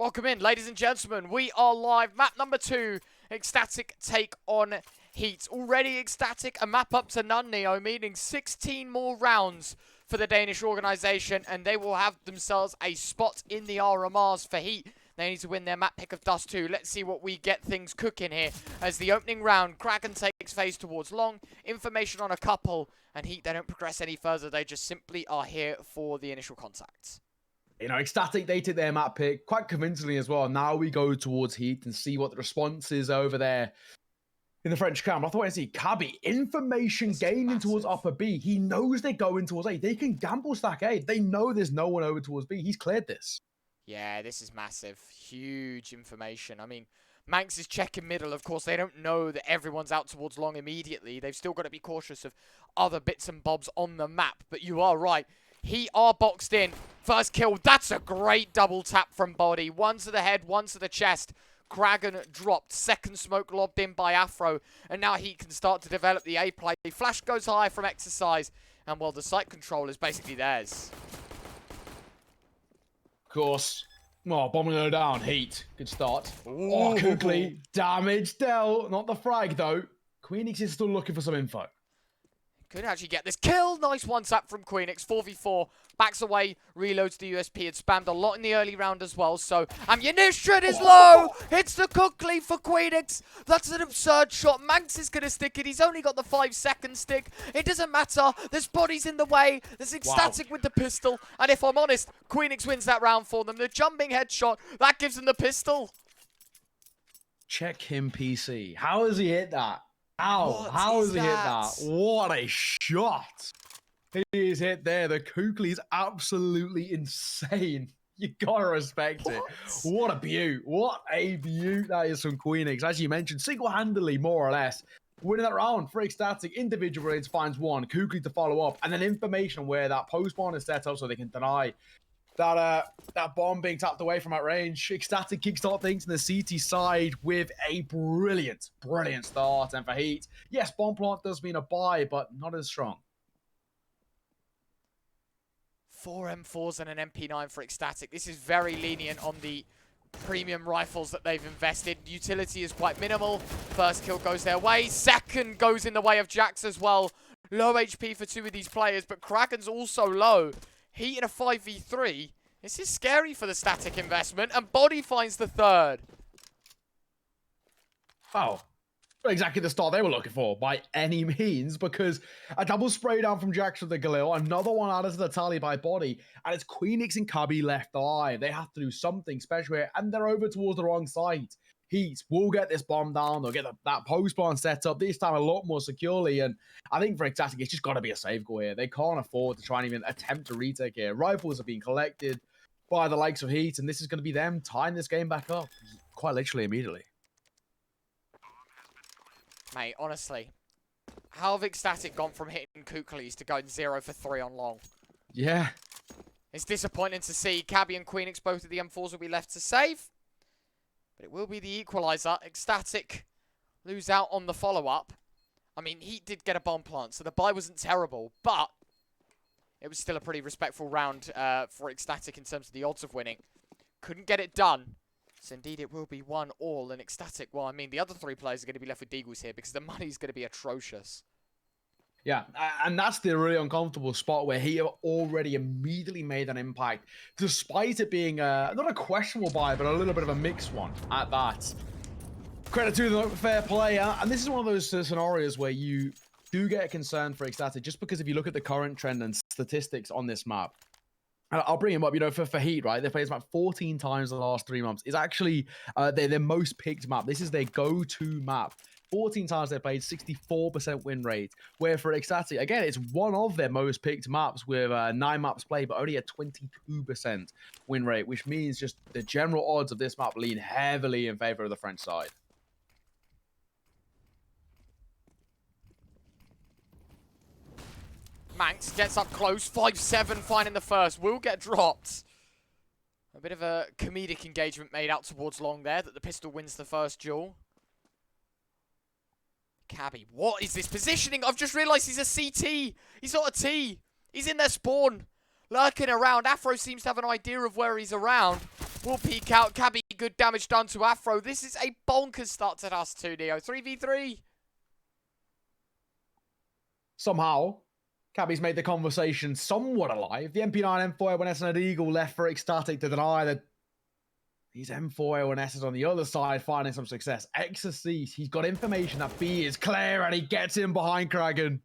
Welcome in, ladies and gentlemen. We are live. Map number 2, HEETstatic take on HEET. Already HEETstatic, a map up to none, Neo, meaning 16 more rounds for the Danish organisation, and they will have themselves a spot in the RMRs for HEET. They need to win their map pick of Dust2. Let's see what we get things cooking here. As the opening round, Kraken takes phase towards long. Information on a couple, and HEET, they don't progress any further. They just simply are here for the initial contacts. You know, HEETstatic, they took their map pick quite convincingly as well. Now we go towards HEET and see what the response is over there in the French camp. I thought I'd see Cabbi. Information gaining towards upper B. He knows they're going towards A. They can gamble stack A. They know there's no one over towards B. He's cleared this. Yeah, this is massive. Huge information. I mean, Manx is checking middle. Of course, they don't know that everyone's out towards long immediately. They've still got to be cautious of other bits and bobs on the map. But you are right. He are boxed in. First kill. That's a great double tap from Body. One to the head, one to the chest. Kraken dropped. Second smoke lobbed in by Afro. And now he can start to develop the A play. Flash goes high from Exercise. And well, the site control is basically theirs. Of course. Oh, bombing her down. HEET. Good start. Ooh. Oh, Kukli. Damage dealt. Not the frag, though. Queenix is still looking for some info. Could actually get this kill. Nice one tap from Queenix. 4v4. Backs away. Reloads the USP. Had spammed a lot in the early round as well. So ammunition is low. Hits the Kukli for Queenix. That's an absurd shot. Manx is going to stick it. He's only got the 5-second stick. It doesn't matter. There's bodies in the way. There's HEETstatic with the pistol. And if I'm honest, Queenix wins that round for them. The jumping headshot. That gives them the pistol. Check him, PC. How has he hit that? How has he hit that? What a shot. He is hit there. The Kukli is absolutely insane. You gotta respect it. What a beaut. What a beaut that is from Queenix. As you mentioned, single-handedly, more or less, winning that round for HEETstatic. Individual raids finds one. Kukli to follow up. And then information where that post spawn is set up so they can deny that bomb being tapped away from that range. HEETstatic kickstart things in the CT side with a brilliant start. And for HEET, yes, bomb plant does mean a buy, but not as strong. 4 M4s and an MP9 for HEETstatic. This is very lenient on the premium rifles that they've invested. Utility is quite minimal. First kill goes their way. Second goes in the way of Jax as well. Low HP for two of these players, but Kraken's also low. HEET in a 5v3. This is scary for the static investment, and Body finds the third. Oh, exactly the start they were looking for by any means, because a double spray down from Jax with the Galil, another one added to the tally by Body, and it's Queenix and Cabbi left eye. They have to do something special here, and they're over towards the wrong side. HEET will get this bomb down. They'll get that post spawn set up, this time a lot more securely. And I think for HEETstatic, it's just got to be a save goal here. They can't afford to try and even attempt to retake here. Rifles are being collected by the likes of HEET, and this is going to be them tying this game back up quite literally immediately. Mate, honestly, how have HEETstatic gone from hitting Kuklis to going 0 for 3 on long? Yeah. It's disappointing to see. Cabbi and Queenix, both of the M4s will be left to save. But it will be the equalizer. HEETstatic lose out on the follow-up. I mean, HEET did get a bomb plant, so the buy wasn't terrible, but it was still a pretty respectful round for HEETstatic in terms of the odds of winning. Couldn't get it done. So indeed it will be 1-all, and HEETstatic, well, I mean, the other 3 players are going to be left with deagles here because the money's going to be atrocious. Yeah, and that's the really uncomfortable spot where he already immediately made an impact, despite it being not a questionable buy, but a little bit of a mixed one at that. Credit to the fair player, and this is one of those scenarios where you do get concerned for HEETstatic, just because if you look at the current trend and statistics on this map, I'll bring him up, you know, for HEET, right? They've played this map 14 times in the last 3 months. It's actually their most picked map. This is their go-to map. 14 times they played, 64% win rate. Where for HEETstatic, again, it's one of their most picked maps with 9 maps played, but only a 22% win rate, which means just the general odds of this map lean heavily in favor of the French side. Manx gets up close, 5-7 finding the first, will get dropped. A bit of a comedic engagement made out towards long there, that the pistol wins the first duel. Cabbi, what is this positioning? I've just realised he's a CT. He's not a T. He's in their spawn. lurking around. Afro seems to have an idea of where he's around. Will peek out. Cabbi, good damage done to Afro. This is a bonkers start to Dust2, Neo. 3v3. Somehow, Cabbi's made the conversation somewhat alive. The MP9, M4A1S, and an Eagle left for ECSTATIC to deny that these M4A1Ss on the other side finding some success. Exorcist, he's got information that B is clear and he gets in behind Kragan.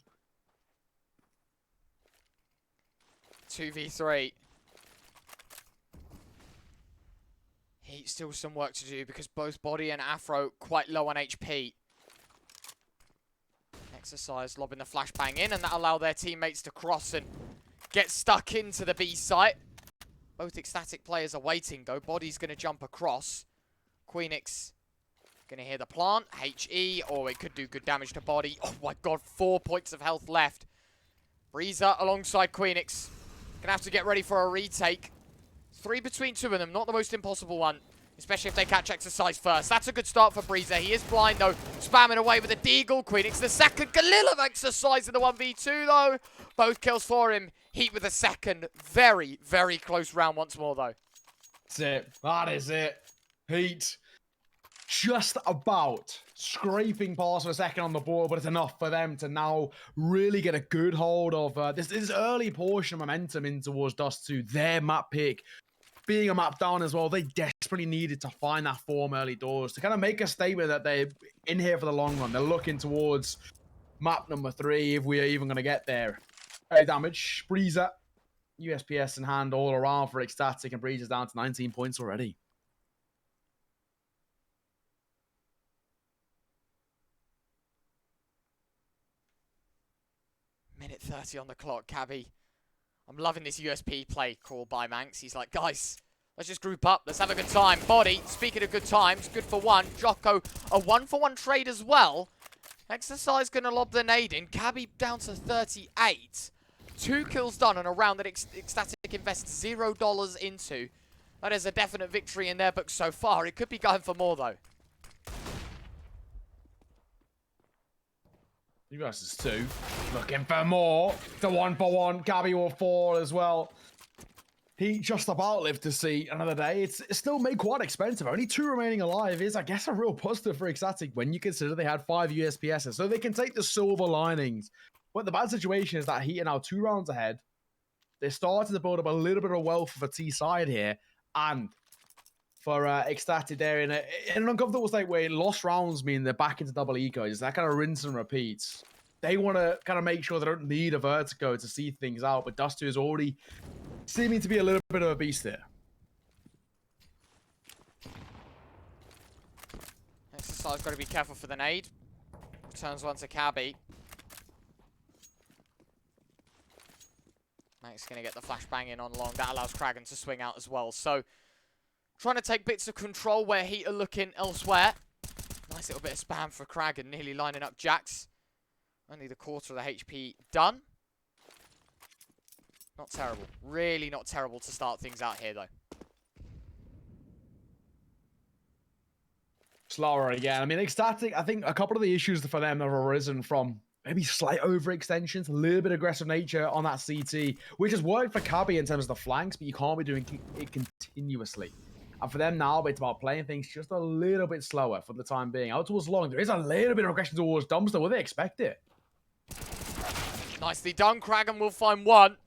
2v3. Heat still some work to do because both Body and Afro quite low on HP. Exercise lobbing the flashbang in, and that allow their teammates to cross and get stuck into the B site. Both ECSTATIC players are waiting though. Body's going to jump across. Queenix going to hear the plant. HE, oh, it could do good damage to Body. Oh my god, 4 points of health left. Breezer alongside Queenix. Going to have to get ready for a retake. 3 between 2 of them, not the most impossible one. Especially if they catch Exercise first. That's a good start for Breezer. He is blind, though. Spamming away with a Deagle. Queenix the second. Galil of Exercise in the 1v2, though. Both kills for him. Heat with a second. Very, very close round once more, though. That's it. That is it. Heat just about scraping past for a second on the board, but it's enough for them to now really get a good hold of this early portion of momentum in towards Dust2. Their map pick being a map down as well, they desperately needed to find that form early doors to kind of make a statement that they're in here for the long run. They're looking towards map number 3 if we are even going to get there. Early damage, Breezer, USPS in hand all around for ECSTATIC, and Breezer's down to 19 points already. Minute 30 on the clock, Cabbi. I'm loving this USP play called by Manx. He's like, guys, let's just group up. Let's have a good time. Body, speaking of good times, good for 1. Joko, a 1-for-1 trade as well. Exercise going to lob the nade in. Cabbi down to 38. 2 kills done on a round that ECSTATIC invests $0 into. That is a definite victory in their books so far. It could be going for more, though. You guys is 2. Looking for more. The 1-for-1. Cabbi will fall as well. He just about lived to see another day. It's still made quite expensive. Only 2 remaining alive is, I guess, a real positive for ECSTATIC when you consider they had 5 USPSs. So they can take the silver linings. But the bad situation is that Heat are now 2 rounds ahead. They're starting to build up a little bit of wealth for T side here. And for ECSTATIC there in an uncomfortable state where lost rounds mean they're back into double ecos. It's that kind of rinse and repeats. They want to kind of make sure they don't need a vertigo to see things out, but Dust2 is already seeming to be a little bit of a beast there. Exercise got to be careful for the nade. Turns one to Cabbi. Max going to get the flashbang in on long. That allows Kragan to swing out as well. So trying to take bits of control where Heat are looking elsewhere. Nice little bit of spam for Kragan, nearly lining up Jax. Only the quarter of the HP done. Not terrible. Really not terrible to start things out here, though. Slower again. I mean, ECSTATIC, I think a couple of the issues for them have arisen from maybe slight overextensions, a little bit aggressive nature on that CT, which has worked for Cabbi in terms of the flanks, but you can't be doing it continuously. And for them now, it's about playing things just a little bit slower for the time being. Out towards long, there is a little bit of aggression towards Dumpster. Will they expect it? Nicely done. Kragan will find 1.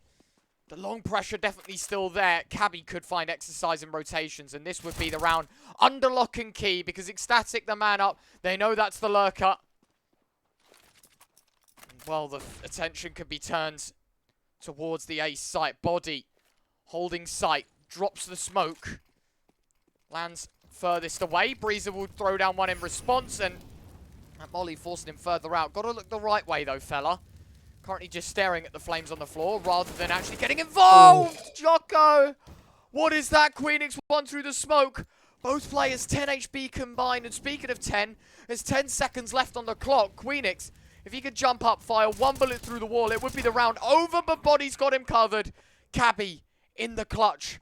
The long pressure definitely still there. Cabbi could find Exercise in rotations, and this would be the round under lock and key because ECSTATIC, the man up, they know that's the lurker. Well, the attention could be turned towards the ace site. Body holding sight, drops the smoke. Lands furthest away. Breezer will throw down 1 in response, and that Molly forcing him further out. Got to look the right way, though, fella. Currently just staring at the flames on the floor rather than actually getting involved. Oh. Joko! What is that? Queenix 1 through the smoke. Both players 10 HP combined. And speaking of 10, there's 10 seconds left on the clock. Queenix, if he could jump up, fire 1 bullet through the wall, it would be the round over, but Body's got him covered. Cabbi in the clutch.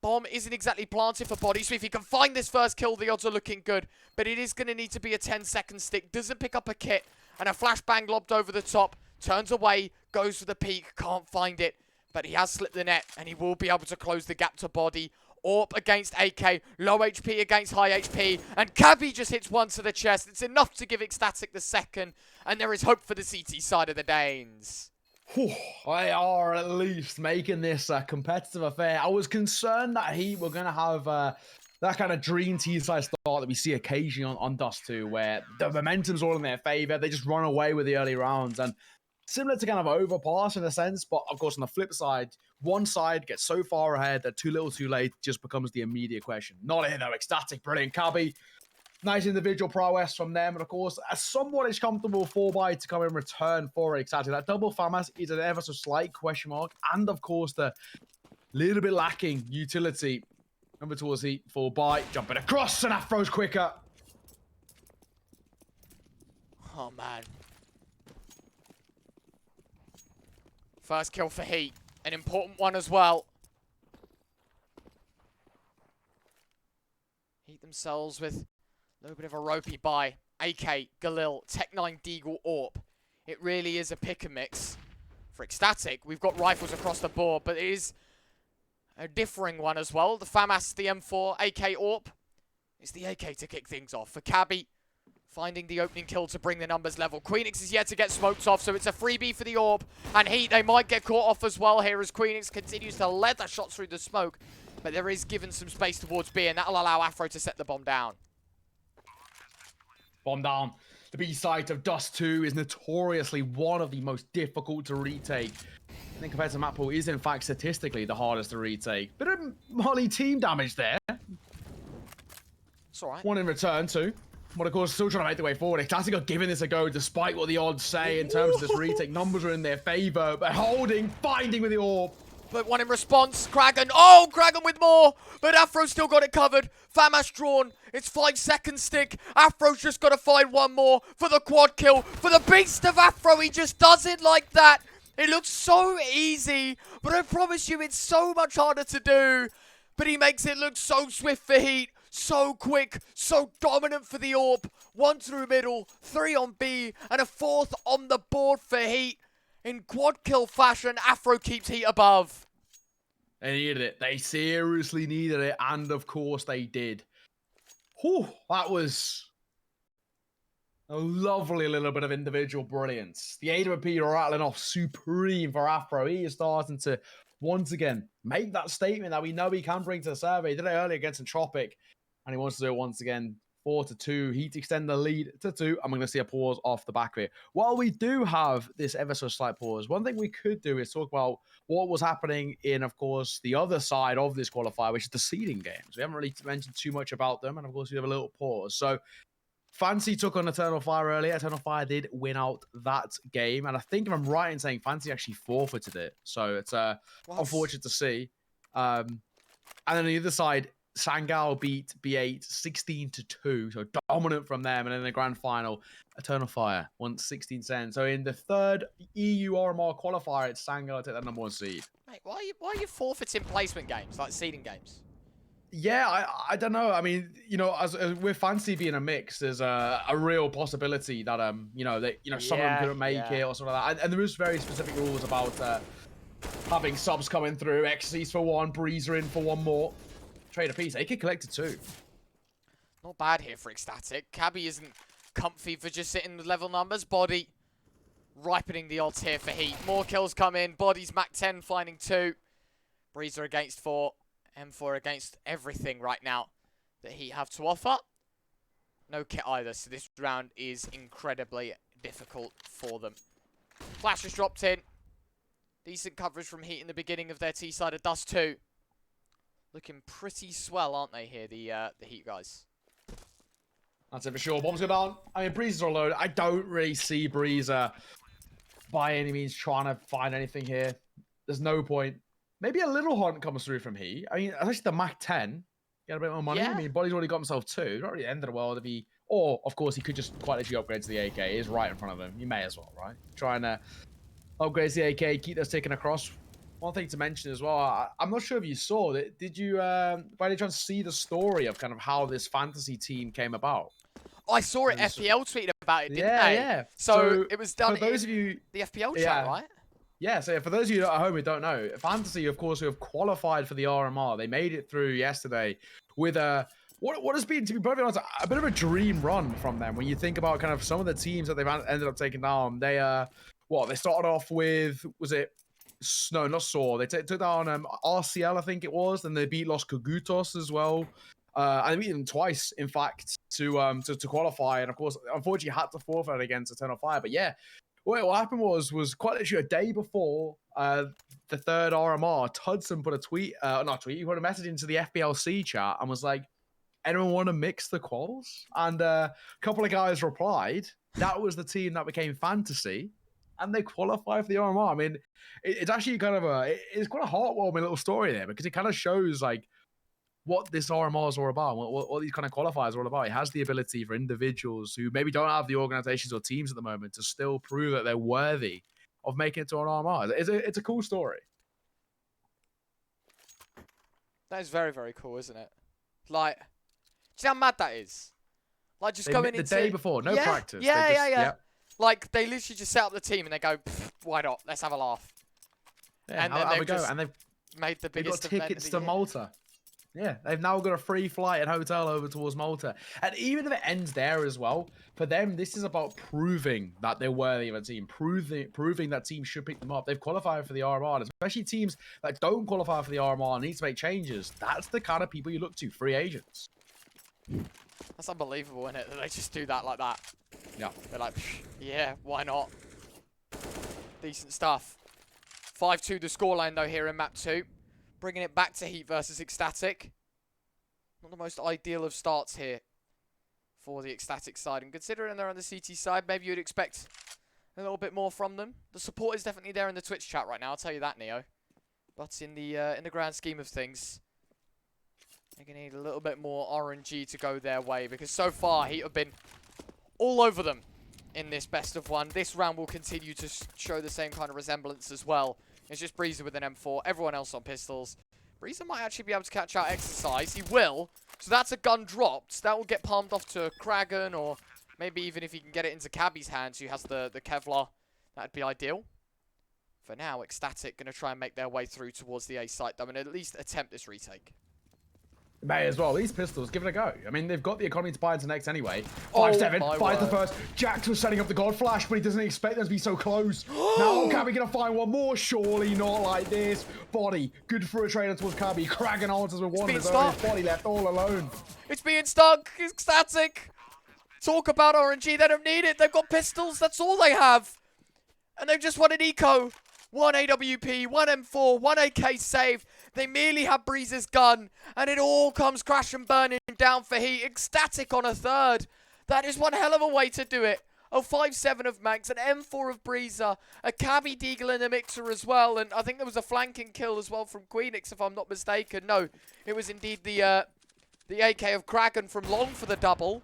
Bomb isn't exactly planted for Body, so if he can find this first kill, the odds are looking good. But it is going to need to be a 10-second stick. Doesn't pick up a kit, and a flashbang lobbed over the top. Turns away, goes for the peak, can't find it. but he has slipped the net, and he will be able to close the gap to Body. AWP against AK, low HP against high HP, and Cabbi just hits one to the chest. It's enough to give ECSTATIC the second, and there is hope for the CT side of the Danes. They are at least making this a competitive affair. I was concerned that Heat were going to have that kind of dream T-side start that we see occasionally on Dust2, where the momentum's all in their favor. They just run away with the early rounds, and similar to kind of overpass in a sense, but of course on the flip side, one side gets so far ahead that too little too late just becomes the immediate question. Not here though, ECSTATIC, brilliant. Cabbi, nice individual prowess from them, and of course a somewhat comfortable 4x to come in return for ECSTATIC. That double FAMAS is an ever so slight question mark, and of course the little bit lacking utility. Number towards Heat, 4x, jumping across, and Afro's quicker. Oh man. First kill for Heat. An important one as well. Heat themselves with a little bit of a ropey buy. AK, Galil, Tech9, Deagle, AWP. It really is a pick and mix. For ECSTATIC, we've got rifles across the board, but it is a differing one as well. The FAMAS, the M4, AK, AWP. It's the AK to kick things off. For Cabbi, finding the opening kill to bring the numbers level. Queenix is yet to get smoked off, so it's a freebie for the AWP. And Heat, they might get caught off as well here as Queenix continues to leather shots through the smoke. But there is given some space towards B, and that'll allow Afro to set the bomb down. Bomb down. The B site of Dust2 is notoriously one of the most difficult to retake. I think compared to map pool is in fact statistically the hardest to retake. Bit of molly team damage there. It's alright. One in return too. But of course, still trying to make their way forward. ECSTATIC are giving this a go despite what the odds say in terms of this retake. Numbers are in their favor, but holding, finding with the AWP. But one in response, Kragan. Oh, Kragan with more. But Afro's still got it covered. FAMAS drawn. It's 5 seconds stick. Afro's just got to find one more for the quad kill. For the beast of Afro, he just does it like that. It looks so easy, but I promise you it's so much harder to do. But he makes it look so swift for Heat. So quick, so dominant for the AWP. 1 through middle, 3 on B, and a 4th on the board for Heat. In quad kill fashion, Afro keeps Heat above. They needed it. They seriously needed it, and of course they did. Whew, that was a lovely little bit of individual brilliance. The AWP rattling off supreme for Afro. He is starting to, once again, make that statement that we know he can bring to the survey. He did it earlier against Entropic, and he wants to do it once again. 4-2. Heat extend the lead to 2. I'm going to see a pause off the back of it. While we do have this ever so slight pause, one thing we could do is talk about what was happening in, of course, the other side of this qualifier, which is the seeding games. We haven't really mentioned too much about them, and of course, we have a little pause. So, Fancy took on Eternal Fire earlier. Eternal Fire did win out that game, and I think if I'm right in saying Fancy actually forfeited it. So, it's unfortunate to see. And then on the other side, Sangao beat B8 16-2, so dominant from them. And in the grand final, Eternal Fire won 16-10. So in the third EU RMR qualifier, it's Sangao to take that #1 seed. Mate, why are you forfeiting placement games, like seeding games? Yeah, I don't know. I mean, you know, as with Fancy being a mix, there's a real possibility that some of them couldn't make it or something like that. And there is very specific rules about having subs coming through. XC's for 1, Breezer in for 1 more. Trade a piece. AK collected 2. Not bad here for ECSTATIC. Cabbi isn't comfy for just sitting with level numbers. Body ripening the odds here for Heat. More kills come in. Body's Mac 10 finding 2. Breezer against 4. M4 against everything right now that Heat have to offer. No kit either, so this round is incredibly difficult for them. Flash has dropped in. Decent coverage from Heat in the beginning of their T-side of Dust2. Looking pretty swell, aren't they here, the Heat guys? That's it for sure. Bombs go down. I mean, Breezer's all loaded. I don't really see Breezer by any means trying to find anything here. There's no point. Maybe a little hunt comes through from Heat. I mean, especially the Mac 10. Get a bit more money. Yeah. I mean, Body's already got himself 2. Not really the end of the world if he... Or, of course, he could just quite literally upgrade to the AK. It is right in front of him. You may as well, right? Trying to upgrade to the AK, keep those taken across. One thing to mention as well, I'm not sure if you saw it. Did you, by any chance, see the story of kind of how this fantasy team came about? I saw it. FPL tweeted about it, didn't they? Yeah. So it was done for those of you, the FPL chat, right? Yeah, so for those of you at home who don't know, Fantasy, of course, who have qualified for the RMR, they made it through yesterday with a what has been, to be perfectly honest, a bit of a dream run from them. When you think about kind of some of the teams that they've ended up taking down, they they started off with, was it? No, not Saw. They took down RCL, I think it was, and they beat Los Cogutos as well. And they beat them twice, in fact, to qualify. And of course, unfortunately, had to forfeit against Eternal Fire. But yeah, what happened was quite literally a day before the third RMR, Tudson put a tweet, not tweet, he put a message into the FBLC chat and was like, anyone want to mix the quals? And a couple of guys replied. That was the team that became Fantasy, and they qualified for the RMR. I mean, it's actually kind of it's quite a heartwarming little story there, because it kind of shows like what this RMR is all about, what these kind of qualifiers are all about. It has the ability for individuals who maybe don't have the organizations or teams at the moment to still prove that they're worthy of making it to an RMR. It's a cool story. That is very, very cool, isn't it? Like, do you see how mad that is? Like, just going into... The day before, no practice. Yeah. Like, they literally just set up the team and they go, why not? Let's have a laugh. Yeah, and then they've just made the biggest event of the year. They've got tickets to Malta. Yeah, they've now got a free flight and hotel over towards Malta. And even if it ends there as well, for them, this is about proving that they're worthy of a team, proving that teams should pick them up. They've qualified for the RMR, and especially teams that don't qualify for the RMR and need to make changes. That's the kind of people you look to, free agents. That's unbelievable, isn't it? That they just do that like that. Yeah. They're like, yeah, why not? Decent stuff. 5-2 the scoreline, though, here in map 2. Bringing it back to Heat versus ECSTATIC. Not the most ideal of starts here for the ECSTATIC side. And considering they're on the CT side, maybe you'd expect a little bit more from them. The support is definitely there in the Twitch chat right now, I'll tell you that, Neo. But in the grand scheme of things, they're going to need a little bit more RNG to go their way, because so far Heat have been all over them in this best of one. This round will continue to show the same kind of resemblance as well. It's just Breezer with an M4, everyone else on pistols. Breezer might actually be able to catch out Exercise. He will. So that's a gun dropped. That will get palmed off to Kragan, or maybe even if he can get it into Cabby's hands, who has the Kevlar. That'd be ideal. For now, ECSTATIC going to try and make their way through towards the A site, though, and at least attempt this retake. May as well. These pistols, give it a go. I mean, they've got the economy to buy into next anyway. 5-7, fires the first. Jax was setting up the God Flash, but he doesn't expect them to be so close. Now, Cabby gonna find one more? Surely not like this. Body, good for a trader towards Cabby. Kragan answers with one of his own. Body left all alone. It's being stuck. ECSTATIC. Talk about RNG. They don't need it. They've got pistols. That's all they have. And they've just won an eco. 1 AWP, 1 M4, 1 AK saved. They merely have Breezer's gun, and it all comes crash and burning down for Heat. ECSTATIC on a third. That is one hell of a way to do it. A 5-7 of Max, an M4 of Breezer, a Cabby Deagle in the mixer as well, and I think there was a flanking kill as well from Queenix, if I'm not mistaken. No, it was indeed the AK of Kragan from Long for the double.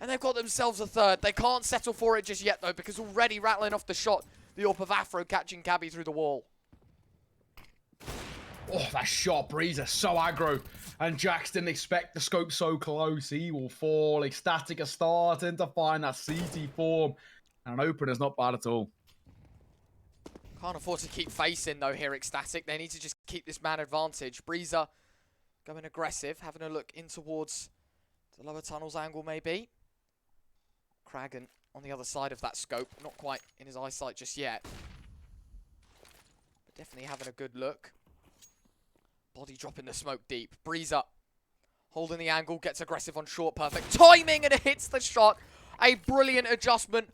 And they've got themselves a third. They can't settle for it just yet, though, because already rattling off the shot, the AWP of Afro catching Cabby through the wall. Oh, that shot, Breezer, so aggro. And Jax didn't expect the scope so close. He will fall. ECSTATIC are starting to find that CT form. And an opener's not bad at all. Can't afford to keep facing, though, here, ECSTATIC. They need to just keep this man advantage. Breezer going aggressive, having a look in towards the lower tunnels angle, maybe. Kragan on the other side of that scope. Not quite in his eyesight just yet. But definitely having a good look. Body dropping the smoke deep. Breezer holding the angle, gets aggressive on short. Perfect timing, and it hits the shot. A brilliant adjustment.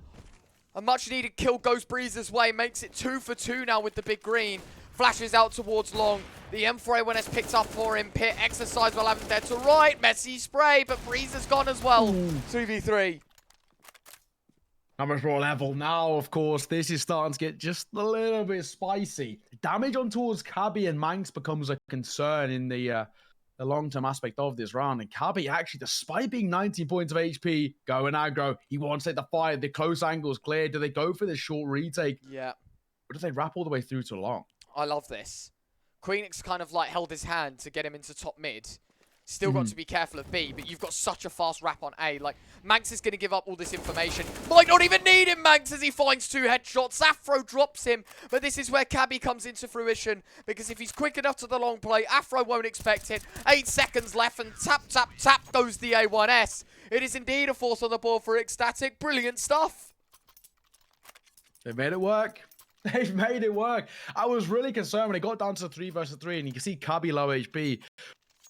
A much needed kill goes Breezer's way. Makes it 2 for 2 now with the big green. Flashes out towards Long. The M4A1 has picked up for him. Pit Exercise will have him dead to right. Messy spray, but Breezer's gone as well. 2v3. Numbers raw level. Now, of course, this is starting to get just a little bit spicy. Damage on towards Cabby and Manx becomes a concern in the long-term aspect of this round. And Cabby, actually, despite being 19 points of HP, going aggro, he wants to take the fight. The close angle is clear. Do they go for this short retake? Yeah. Or do they wrap all the way through to Long? I love this. Queenix kind of like held his hand to get him into top mid. Still got to be careful of B, but you've got such a fast wrap on A. Like, Manx is going to give up all this information. Might not even need him, Manx, as he finds 2 headshots. Afro drops him, but this is where Cabbi comes into fruition, because if he's quick enough to the long play, Afro won't expect it. 8 seconds left, and tap, tap, tap goes the A1S. It is indeed a force on the board for ECSTATIC. Brilliant stuff. They made it work. They've made it work. I was really concerned when it got down to 3 versus 3, and you can see Cabbi low HP.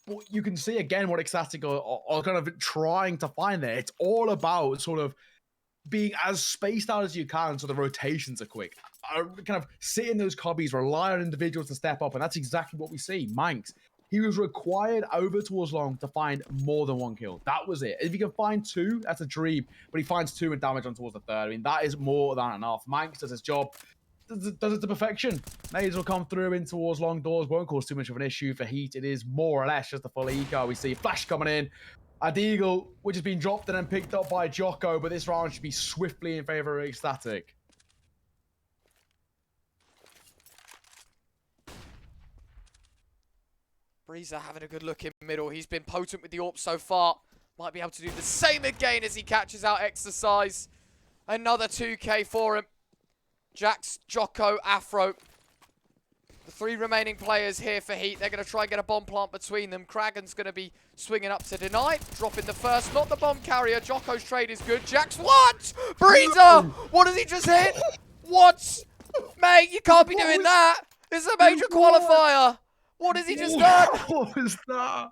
Well, you can see again what ECSTATIC are kind of trying to find there. It's all about sort of being as spaced out as you can so the rotations are quick. Kind of sit in those cubbies, rely on individuals to step up, and that's exactly what we see. Manx, he was required over towards long to find more than 1 kill. That was it. If he can find 2, that's a dream, but he finds 2 and damage on towards the 3rd. I mean, that is more than enough. Manx does his job. Does it to perfection. Nades will come through in towards long doors. Won't cause too much of an issue for Heat. It is more or less just a full eco. We see Flash coming in. A Deagle, which has been dropped and then picked up by Joko, but this round should be swiftly in favor of ECSTATIC. Breezer having a good look in middle. He's been potent with the AWP so far. Might be able to do the same again as he catches out Exercise. Another 2K for him. Jax, Joko, Afro. The 3 remaining players here for Heat. They're going to try and get a bomb plant between them. Kragan's going to be swinging up to deny. Dropping the first, not the bomb carrier. Joko's trade is good. Jax, what? Breezer! What has he just hit? What? Mate, you can't be doing that. It's a major qualifier. What has he just done? What was that?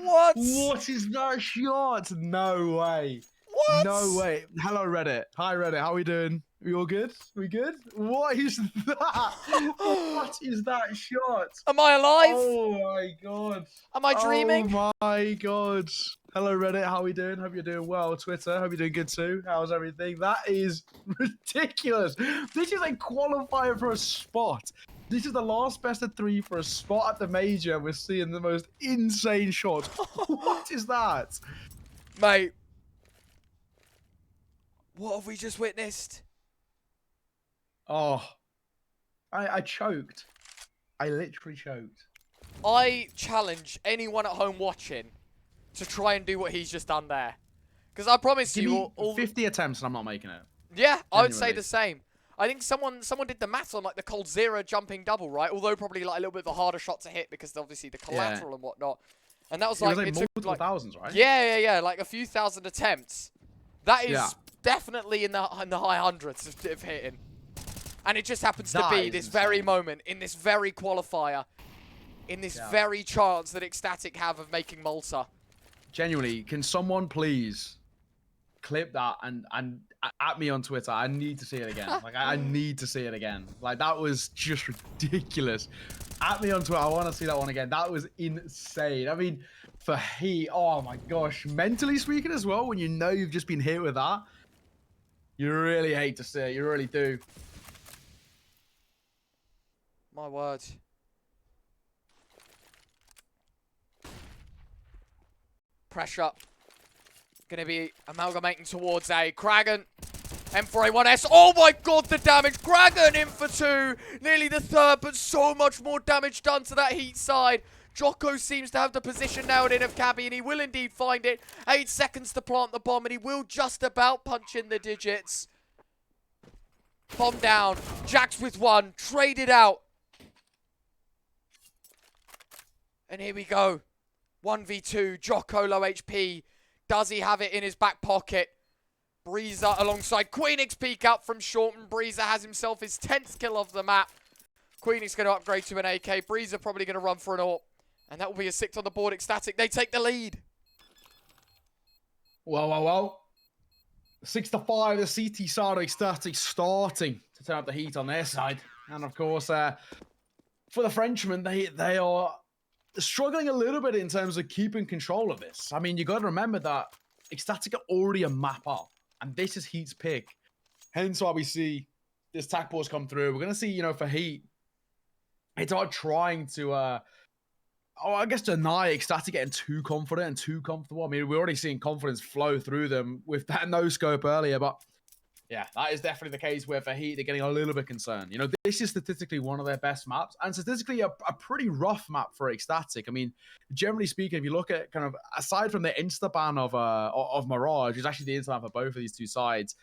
What? What is that shot? No way. What? No way. Hello, Reddit. Hi, Reddit. How we doing? We all good? We good? What is that? What is that shot? Am I alive? Oh my god. Am I dreaming? Oh my god. Hello, Reddit. How we doing? Hope you're doing well. Twitter. Hope you're doing good too. How's everything? That is ridiculous. This is a qualifier for a spot. This is the last best of 3 for a spot at the major. We're seeing the most insane shots. What is that? Mate. What have we just witnessed? Oh, I choked. I literally choked. I challenge anyone at home watching to try and do what he's just done there. Because I promise Give you, me all 50 attempts and I'm not making it. yeah, I would say Genuinely. the same. I think someone did the maths on like the Cold Zero jumping double, right? Although probably like a little bit of a harder shot to hit because obviously the collateral and whatnot. And that was like, it it was took multiple like thousands, right? yeah, like a few thousand attempts. That is Yeah. definitely in the high hundreds of hitting. And it just happens to That be is this insane. very moment, in this very qualifier, in this very chance that ECSTATIC have of making Malta. Genuinely, can someone please clip that and at me on Twitter? I need to see it again. Like I need to see it again. Like that was just ridiculous. At me on Twitter. I want to see that one again. That was insane. I mean, for Heat, oh my gosh, mentally speaking as well, when you know you've just been hit with that, you really hate to see it. You really do. My word. Pressure. Gonna be amalgamating towards A. Kragan. M4A1S. Oh my god, the damage. Kragan in for 2. Nearly the 3rd, but so much more damage done to that Heat side. Joko seems to have the position nailed in of Cabbi, and he will indeed find it. 8 seconds to plant the bomb, and he will just about punch in the digits. Bomb down. Jax with 1. Traded out. And here we go. 1v2. Joko low HP. Does he have it in his back pocket? Breezer alongside Queenix peek out from short, and Breezer has himself his 10th kill of the map. Queenix going to upgrade to an AK. Breezer probably going to run for an AWP. And that will be a 6 on the board. ECSTATIC, they take the lead. Well. 6-5, the CT side of ECSTATIC starting to turn up the heat on their side. And of course, for the Frenchmen, they are struggling a little bit in terms of keeping control of this. I mean, you got to remember that ECSTATIC are already a map up, and this is Heat's pick. Hence why we see this tac balls come through. We're going to see, you know, for Heat, it's hard trying to, I guess, deny ECSTATIC getting too confident and too comfortable. I mean, we're already seeing confidence flow through them with that no-scope earlier, but Yeah, that is definitely the case where for Heat, they're getting a little bit concerned. You know, this is statistically one of their best maps and statistically a pretty rough map for HEETstatic. I mean, generally speaking, if you look at kind of, aside from the insta-ban of Mirage, which is actually the insta-ban for both of these two sides,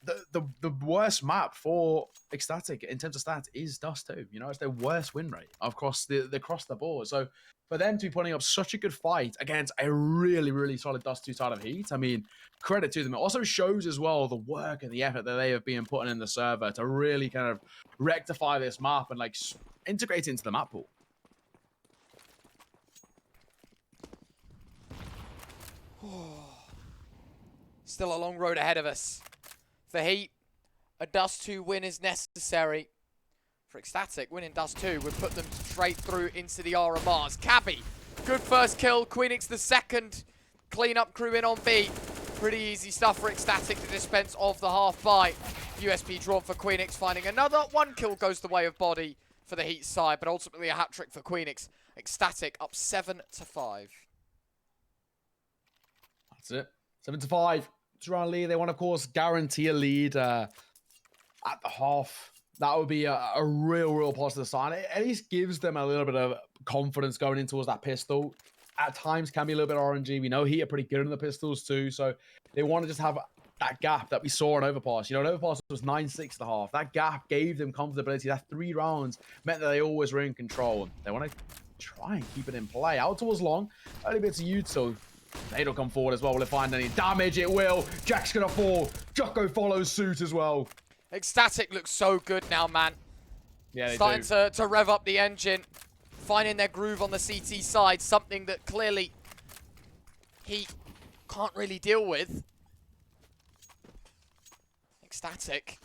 the worst map for HEETstatic in terms of stats is Dust2. You know, it's their worst win rate across the board. So for them to be putting up such a good fight against a really, really solid Dust2 side of Heat, I mean, credit to them. It also shows as well the work and the effort that they have been putting in the server to really kind of rectify this map and like integrate it into the map pool. Still a long road ahead of us. For Heat, a Dust2 win is necessary. For HEETstatic, winning Dust2 would put them straight through into the RMRs. Cabbi, good first kill. Queenix the second. Clean up crew in on B. Pretty easy stuff for HEETstatic to dispense of the half buy. USP drawn for Queenix, finding another. One kill goes the way of Body for the Heat side, but ultimately a hat trick for Queenix. HEETstatic up 7-5. That's it. 7-5. Round lead. They want, of course, guarantee a lead at the half. That would be a real positive sign. It at least gives them a little bit of confidence going in towards that pistol. At times can be a little bit RNG. We know Heat are pretty good in the pistols too, so they want to just have that gap that we saw in Overpass. You know, in Overpass was 9-6 at the half. That gap gave them comfortability. That 3 rounds meant that they always were in control. They want to try and keep it in play. Out towards long. Early bits of Utah. Nade'll come forward as well. Will it find any damage? It will. Jack's going to fall. Djoko follows suit as well. HEETstatic looks so good now, man. Yeah, they starting do. to rev up the engine. Finding their groove on the CT side. Something that clearly Heat can't really deal with. HEETstatic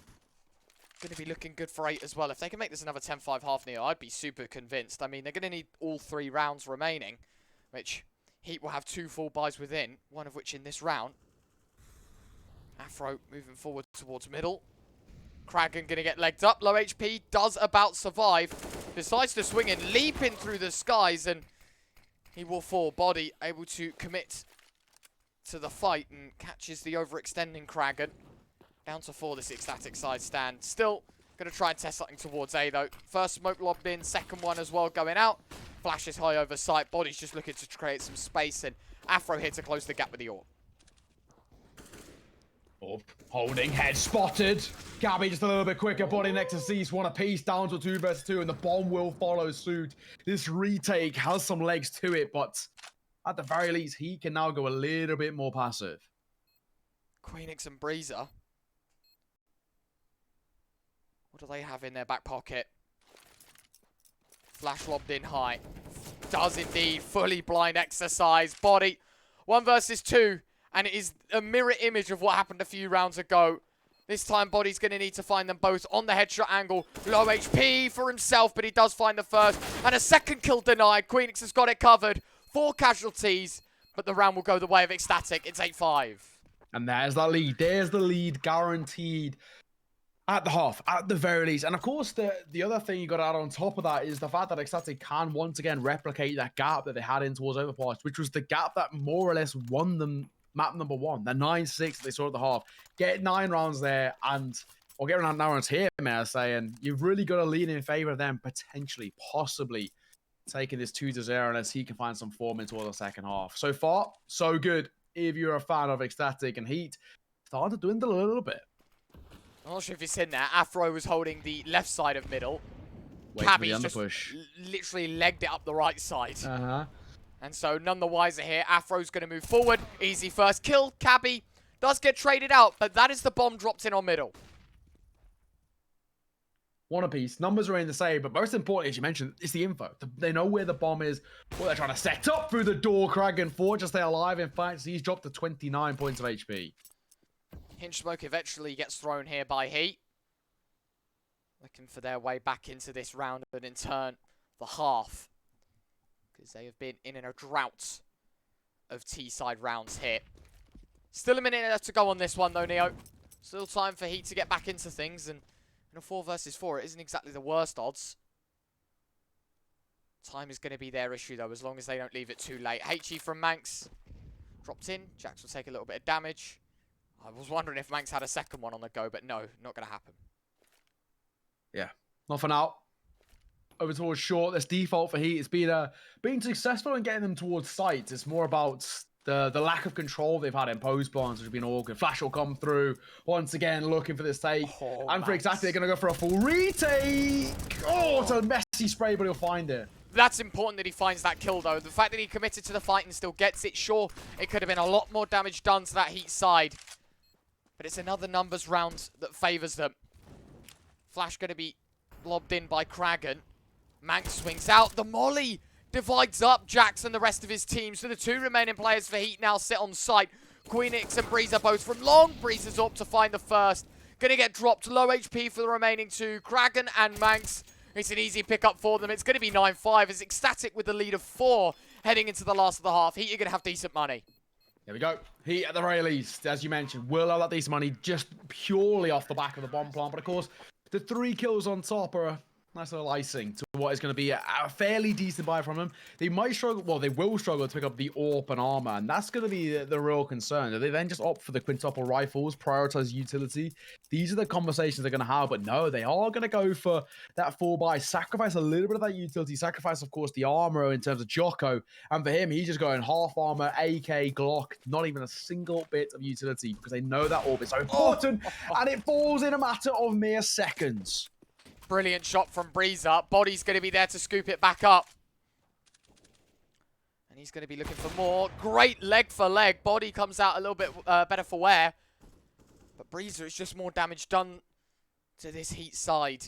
going to be looking good for 8 as well. If they can make this another 10-5 half Neo, I'd be super convinced. I mean, they're going to need all 3 rounds remaining, which Heat will have 2 full buys within, one of which in this round. Afro moving forward towards middle. Kragan going to get legged up. Low HP, does about survive. Decides to swing and leap in through the skies, and he will fall. Body able to commit to the fight and catches the overextending Kragan. Down to 4, this HEETstatic side stand. Still going to try and test something towards A, though. First smoke lobbed in, second one as well going out. Flashes high over sight. Body's just looking to create some space, and Afro here to close the gap with the AWP. Holding, head spotted. Cabbi just a little bit quicker. Body next to Cease. One apiece, down to 2 versus 2, and the bomb will follow suit. This retake has some legs to it, but at the very least, he can now go a little bit more passive. Queenix and Breezer. What do they have in their back pocket? Flash lobbed in high. Does indeed. Fully blind exercise. Body. 1 versus 2. And it is a mirror image of what happened a few rounds ago. This time, Body's going to need to find them both on the headshot angle. Low HP for himself, but he does find the first. And a second kill denied. Queenix has got it covered. 4 casualties, but the round will go the way of HEETstatic. It's 8-5. And there's that lead. There's the lead guaranteed at the half, at the very least. And of course, the other thing you got to add on top of that is the fact that HEETstatic can once again replicate that gap that they had in towards Overpass, which was the gap that more or less won them map number 1, the 9-6 they saw at the half. Get 9 rounds there, or get 9 rounds here, may I say, and you've really got to lean in favor of them potentially, possibly taking this 2-0 unless he can find some form into the second half. So far, so good. If you're a fan of HEETstatic and Heat, starting to dwindle a little bit. I'm not sure if you've seen that. Afro was holding the left side of middle. Cabbi's just push. Literally legged it up the right side. Uh-huh. And so none the wiser here. Afro's going to move forward. Easy first kill. Cabbi does get traded out, but that is the bomb dropped in on middle. 1 apiece. Numbers remain the same, but most importantly, as you mentioned, it's the info. They know where the bomb is, what they're trying to set up through the door. Kragan forward to stay alive. In fact, he's dropped to 29 points of HP. Hinge smoke eventually gets thrown here by Heat. Looking for their way back into this round and in turn the half. Because they have been in a drought of T-side rounds here. Still a minute left to go on this one though, Neo. Still time for Heat to get back into things, and in a 4 versus 4, it isn't exactly the worst odds. Time is going to be their issue though, as long as they don't leave it too late. HE from Manx dropped in. Jax will take a little bit of damage. I was wondering if Manx had a second one on the go, but no, not going to happen. Yeah, not for now. Over towards short. This default for Heat. It's been being successful in getting them towards sites. It's more about the lack of control they've had in post plants, which has been awkward. Flash will come through once again, looking for this take. Oh, and for Manx. EcstTATIC, they're going to go for a full retake. Oh, it's a messy spray, but he'll find it. That's important that he finds that kill, though. The fact that he committed to the fight and still gets it, sure, it could have been a lot more damage done to that Heat side. But it's another numbers round that favours them. Flash going to be lobbed in by Kragan. Manx swings out. The molly divides up Jax and the rest of his team. So the two remaining players for Heat now sit on site. Queenix and Breezer both from long. Breezer's up to find the first. Going to get dropped. Low HP for the remaining two. Kragan and Manx. It's an easy pickup for them. It's going to be 9-5 as EcstTATIC with the lead of 4 heading into the last of the half. Heat are going to have decent money. There we go. Heat, at the very least, as you mentioned, will have that decent money just purely off the back of the bomb plant. But of course, the 3 kills on top are a nice little icing to what is going to be a fairly decent buy from them. They might struggle, well, they will struggle to pick up the AWP and armor, and that's going to be the real concern. Do they then just opt for the quintuple rifles, prioritize utility? These are the conversations they're going to have, but no, they are going to go for that full buy, sacrifice a little bit of that utility, sacrifice, of course, the armor in terms of Joko, and for him, he's just going half armor, AK, Glock, not even a single bit of utility, because they know that AWP is so important, and it falls in a matter of mere seconds. Brilliant shot from Breezer. Body's going to be there to scoop it back up. And he's going to be looking for more. Great leg for leg. Body comes out a little bit better for wear. But Breezer is just more damage done to this Heat side.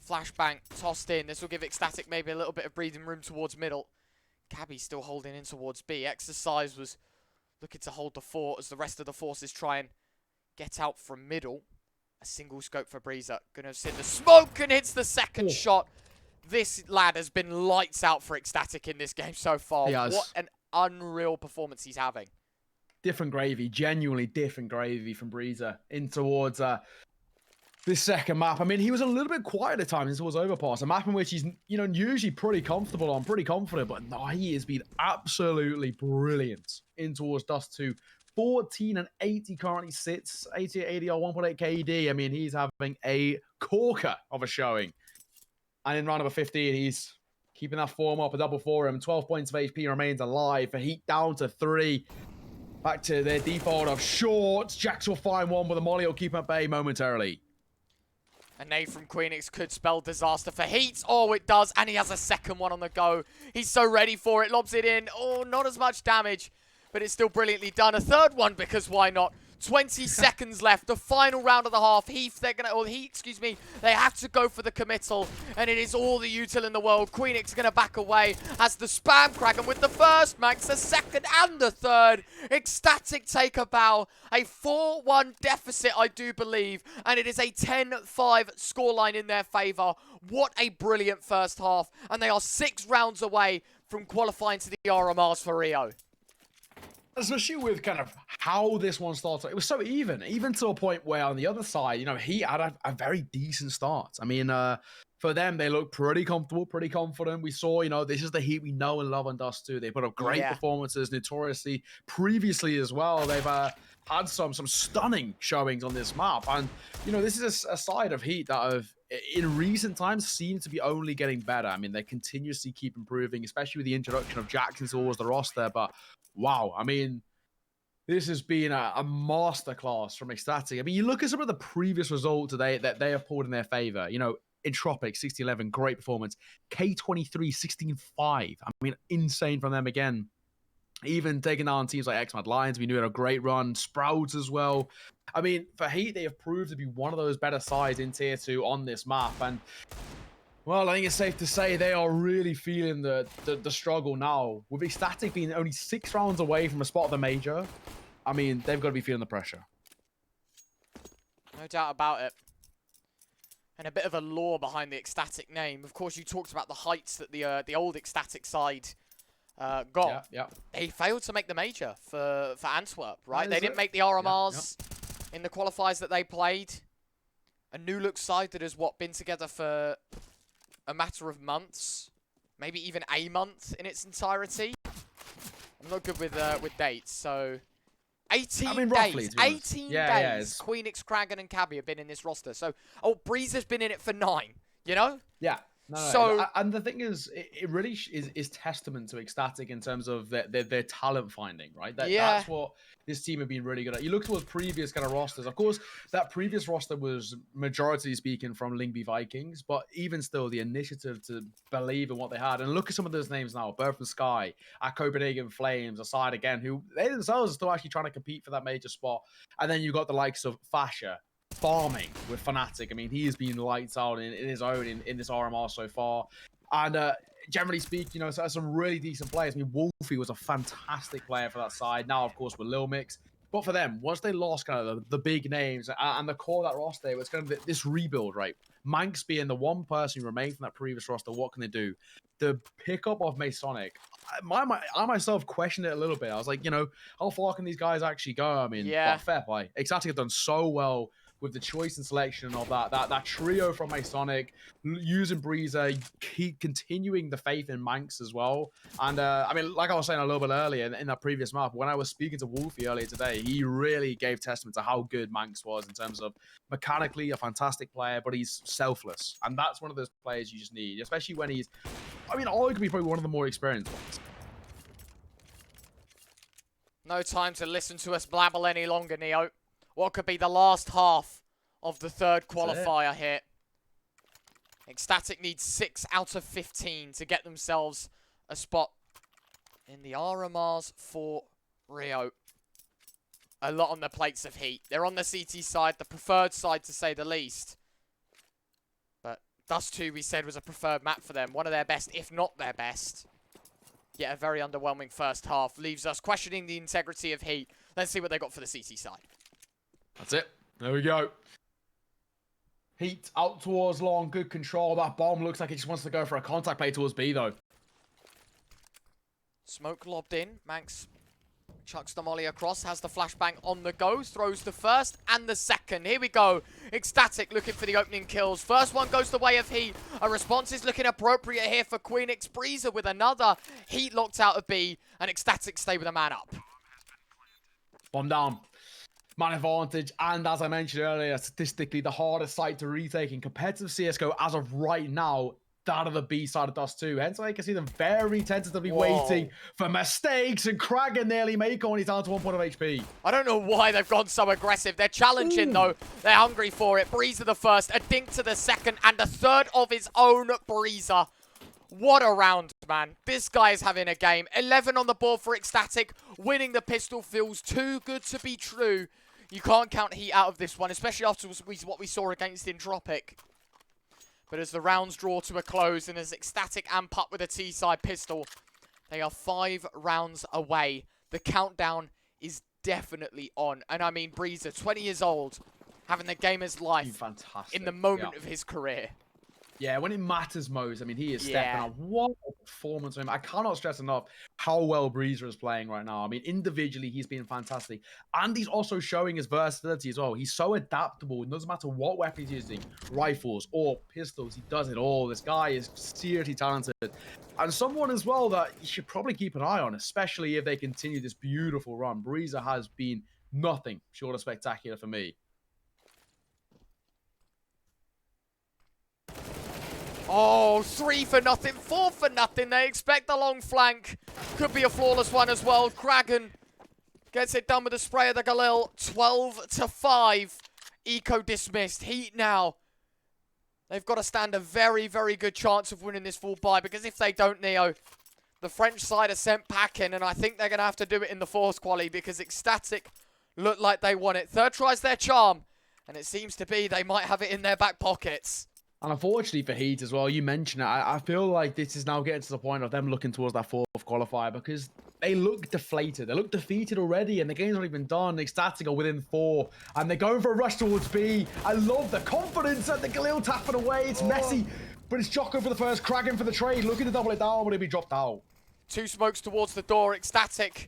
Flashbang tossed in. This will give EcstTATIC maybe a little bit of breathing room towards middle. Cabby still holding in towards B. Exercise was looking to hold the fort as the rest of the forces try and get out from middle. A single scope for Breezer. Gonna sit the smoke and hits the second shot. This lad has been lights out for EcstTATIC in this game so far. What an unreal performance he's having. Different gravy, genuinely different gravy from Breezer in towards this second map. I mean, he was a little bit quiet at times towards Overpass, a map in which he's, you know, usually pretty comfortable on, pretty confident, but no, he has been absolutely brilliant in towards Dust2. 14 and 80 currently sits, 80 or 1.8 KD. I mean, he's having a corker of a showing. And in round number 15, he's keeping that form up, a double for him. 12 points of HP remains alive. For Heat down to 3. Back to their default of shorts. Jax will find one, but the molly will keep him at bay momentarily. A nade from Queenix could spell disaster for Heat. Oh, it does. And he has a second one on the go. He's so ready for it. Lobs it in. Oh, not as much damage. But it's still brilliantly done. A third one, because why not? 20 seconds left. The final round of the half. Heat, they have to go for the committal. And it is all the util in the world. Queenix going to back away as the spam Kragan with the first, Max, the second and the third. EcstTATIC take a bow. A 4-1 deficit, I do believe. And it is a 10-5 scoreline in their favour. What a brilliant first half. And they are 6 rounds away from qualifying to the RMRs for Rio. Especially with kind of how this one started. It was so even to a point where on the other side, you know, he had a very decent start. I mean, for them, they look pretty comfortable, pretty confident. We saw, you know, this is the Heat we know and love on Dust2. They put up great performances notoriously previously as well. They've had some stunning showings on this map. And, you know, this is a side of Heat that have, in recent times, seem to be only getting better. I mean, they continuously keep improving, especially with the introduction of Jackson towards the roster. But wow, I mean, this has been a masterclass from EcstTATIC. I mean, you look at some of the previous results today that they have pulled in their favor. You know, Entropic, 16-11, great performance. K23, 16-5. I mean, insane from them again. Even taking down teams like X-Mad Lions, we knew it had a great run. Sprouts as well. I mean, for Heat, they have proved to be one of those better sides in Tier 2 on this map. And, well, I think it's safe to say they are really feeling the struggle now. With EcstTATIC being only 6 rounds away from a spot of the major, I mean, they've got to be feeling the pressure. No doubt about it. And a bit of a lore behind the EcstTATIC name. Of course, you talked about the heights that the old EcstTATIC side got. Yeah. They failed to make the major for Antwerp, right? They didn't make the RMRs in the qualifiers that they played. A new look side that has, been together for a matter of months, maybe even a month in its entirety. I'm not good with dates, so 18 I mean, roughly, days. to be honest. 18 Yeah, days. Queenix, Kragan, and Cabbi have been in this roster. So, Breezer's been in it for 9. You know? yeah. No, So, and the thing is, it really is testament to HEETstatic in terms of their talent finding, right? That's what this team have been really good at. You look towards previous kind of rosters. Of course, that previous roster was majority speaking from Lingby Vikings, but even still, the initiative to believe in what they had. And look at some of those names now: Birth from Sky, at Copenhagen Flames, aside again, who they themselves are still actually trying to compete for that major spot. And then you got the likes of Fasher, farming with Fnatic. I mean, he has been lights out in his own in this RMR so far. And generally speaking, you know, so some really decent players. I mean, Wolfie was a fantastic player for that side. Now, of course, with Lil Mix. But for them, once they lost kind of the big names and the core of that roster, it was kind of this rebuild, right? Manx being the one person who remained from that previous roster, what can they do? The pickup of Masonic, I myself questioned it a little bit. I was like, you know, how far can these guys actually go? I mean, but fair play. HEETstatic have done so well with the choice and selection of that trio from Masonic, using Breezer, keep continuing the faith in Manx as well. And I mean, like I was saying a little bit earlier in that previous map, when I was speaking to Wolfie earlier today, he really gave testament to how good Manx was in terms of mechanically a fantastic player, but he's selfless. And that's one of those players you just need, especially when he's, I mean, arguably probably one of the more experienced ones. No time to listen to us blabble any longer, Neo. What could be the last half of the third qualifier here? HEETstatic needs 6 out of 15 to get themselves a spot in the RMRs for Rio. A lot on the plates of Heat. They're on the CT side, the preferred side to say the least. But Dust2, we said, was a preferred map for them. One of their best, if not their best. Yet a very underwhelming first half. Leaves us questioning the integrity of Heat. Let's see what they got for the CT side. That's it. There we go. Heat out towards long. Good control. That bomb looks like it just wants to go for a contact play towards B, though. Smoke lobbed in. Manx chucks the molly across. Has the flashbang on the go. Throws the first and the second. Here we go. HEETstatic looking for the opening kills. First one goes the way of Heat. A response is looking appropriate here for Ecstbrzer with another. Heat locked out of B. And HEETstatic stay with a man up. Bomb down. Man advantage, and as I mentioned earlier, statistically the hardest site to retake in competitive CSGO as of right now, that of the B side of Dust2. Hence I can see them very tentatively waiting for mistakes, and Kragan nearly make on. He's down to 1 point of HP. I don't know why they've gone so aggressive. They're challenging though. They're hungry for it. Breezer the first, a dink to the second, and a third of his own Breezer. What a round, man. This guy is having a game. 11 on the board for HEETstatic. Winning the pistol feels too good to be true. You can't count Heat out of this one, especially after what we saw against Entropic. But as the rounds draw to a close, and as HEETstatic amp up with a T-side pistol, they are 5 rounds away. The countdown is definitely on. And I mean, Breezer, 20 years old, having the gamer's life in the moment of his career. Yeah, when it matters most, I mean, he is stepping up. What a performance from him. I cannot stress enough how well Breezer is playing right now. I mean, individually, he's been fantastic. And he's also showing his versatility as well. He's so adaptable. It doesn't matter what weapon he's using, rifles or pistols, he does it all. This guy is seriously talented. And someone as well that you should probably keep an eye on, especially if they continue this beautiful run. Breezer has been nothing short of spectacular for me. Oh, 3 for nothing, 4 for nothing. They expect the long flank. Could be a flawless one as well. Kragan gets it done with the spray of the Galil. 12-5. Eco dismissed. Heat now. They've got to stand a very, very good chance of winning this full buy, because if they don't, Neo, the French side are sent packing, and I think they're going to have to do it in the fourth quali, because HEETstatic look like they want it. Third try's their charm, and it seems to be they might have it in their back pockets. And unfortunately for Heat as well, you mentioned it, I feel like this is now getting to the point of them looking towards that fourth qualifier, because they look deflated. They look defeated already, and the game's not even done. HEETstatic are within 4, and they're going for a rush towards B. I love the confidence that the Galil tapping away. It's messy, but it's Joko for the first, Kragan for the trade, looking to double it down, but he'll be dropped out. 2 smokes towards the door. HEETstatic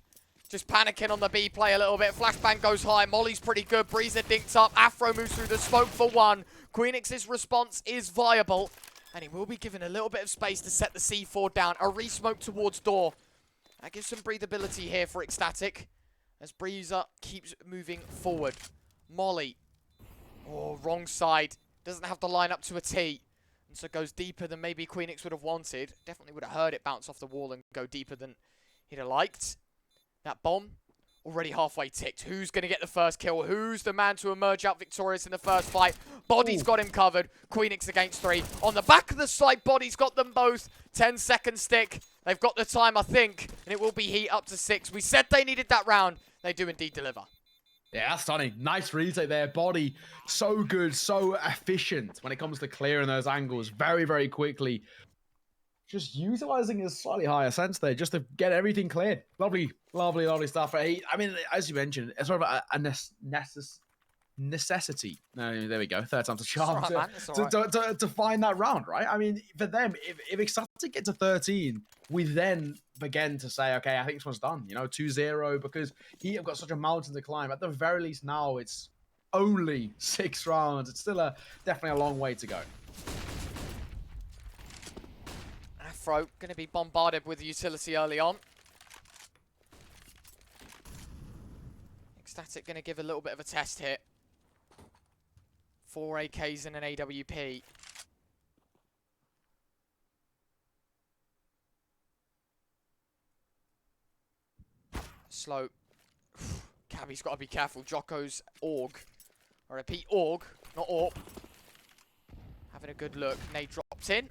just panicking on the B play a little bit. Flashbang goes high. Molly's pretty good. Breezer dinks up. Afro moves through the smoke for 1. Queenix's response is viable, and he will be given a little bit of space to set the C4 down. A re-smoke towards door. That gives some breathability here for HEETstatic. as Breezer keeps moving forward. Molly. Oh, wrong side. Doesn't have the line up to a T. And so goes deeper than maybe Queenix would have wanted. Definitely would have heard it bounce off the wall and go deeper than he'd have liked. That bomb already halfway ticked. Who's going to get the first kill? Who's the man to emerge out victorious in the first fight? Body's got him covered. Queenix against 3. On the back of the site, Body's got them both. 10-second stick. They've got the time, I think. And it will be Heat up to 6. We said they needed that round. They do indeed deliver. Yeah, that's stunning. Nice retake there. Body, so good, so efficient when it comes to clearing those angles very, very quickly. Just utilizing his slightly higher sense there just to get everything cleared. Lovely, lovely, lovely stuff. I mean, as you mentioned, it's sort of a necessity. No, there we go. Third time's a charm to find that round, right? I mean, for them, if EcstATIC get to 13, we then begin to say, okay, I think this one's done. You know, 2-0 because he have got such a mountain to climb. At the very least now, it's only 6 rounds. It's still definitely a long way to go. Afro going to be bombarded with utility early on. EcstATIC going to give a little bit of a test hit. 4 AKs and an AWP. Slow. Cabby's got to be careful. Joko's AUG. I repeat, AUG, not AWP. Having a good look. Nade dropped in.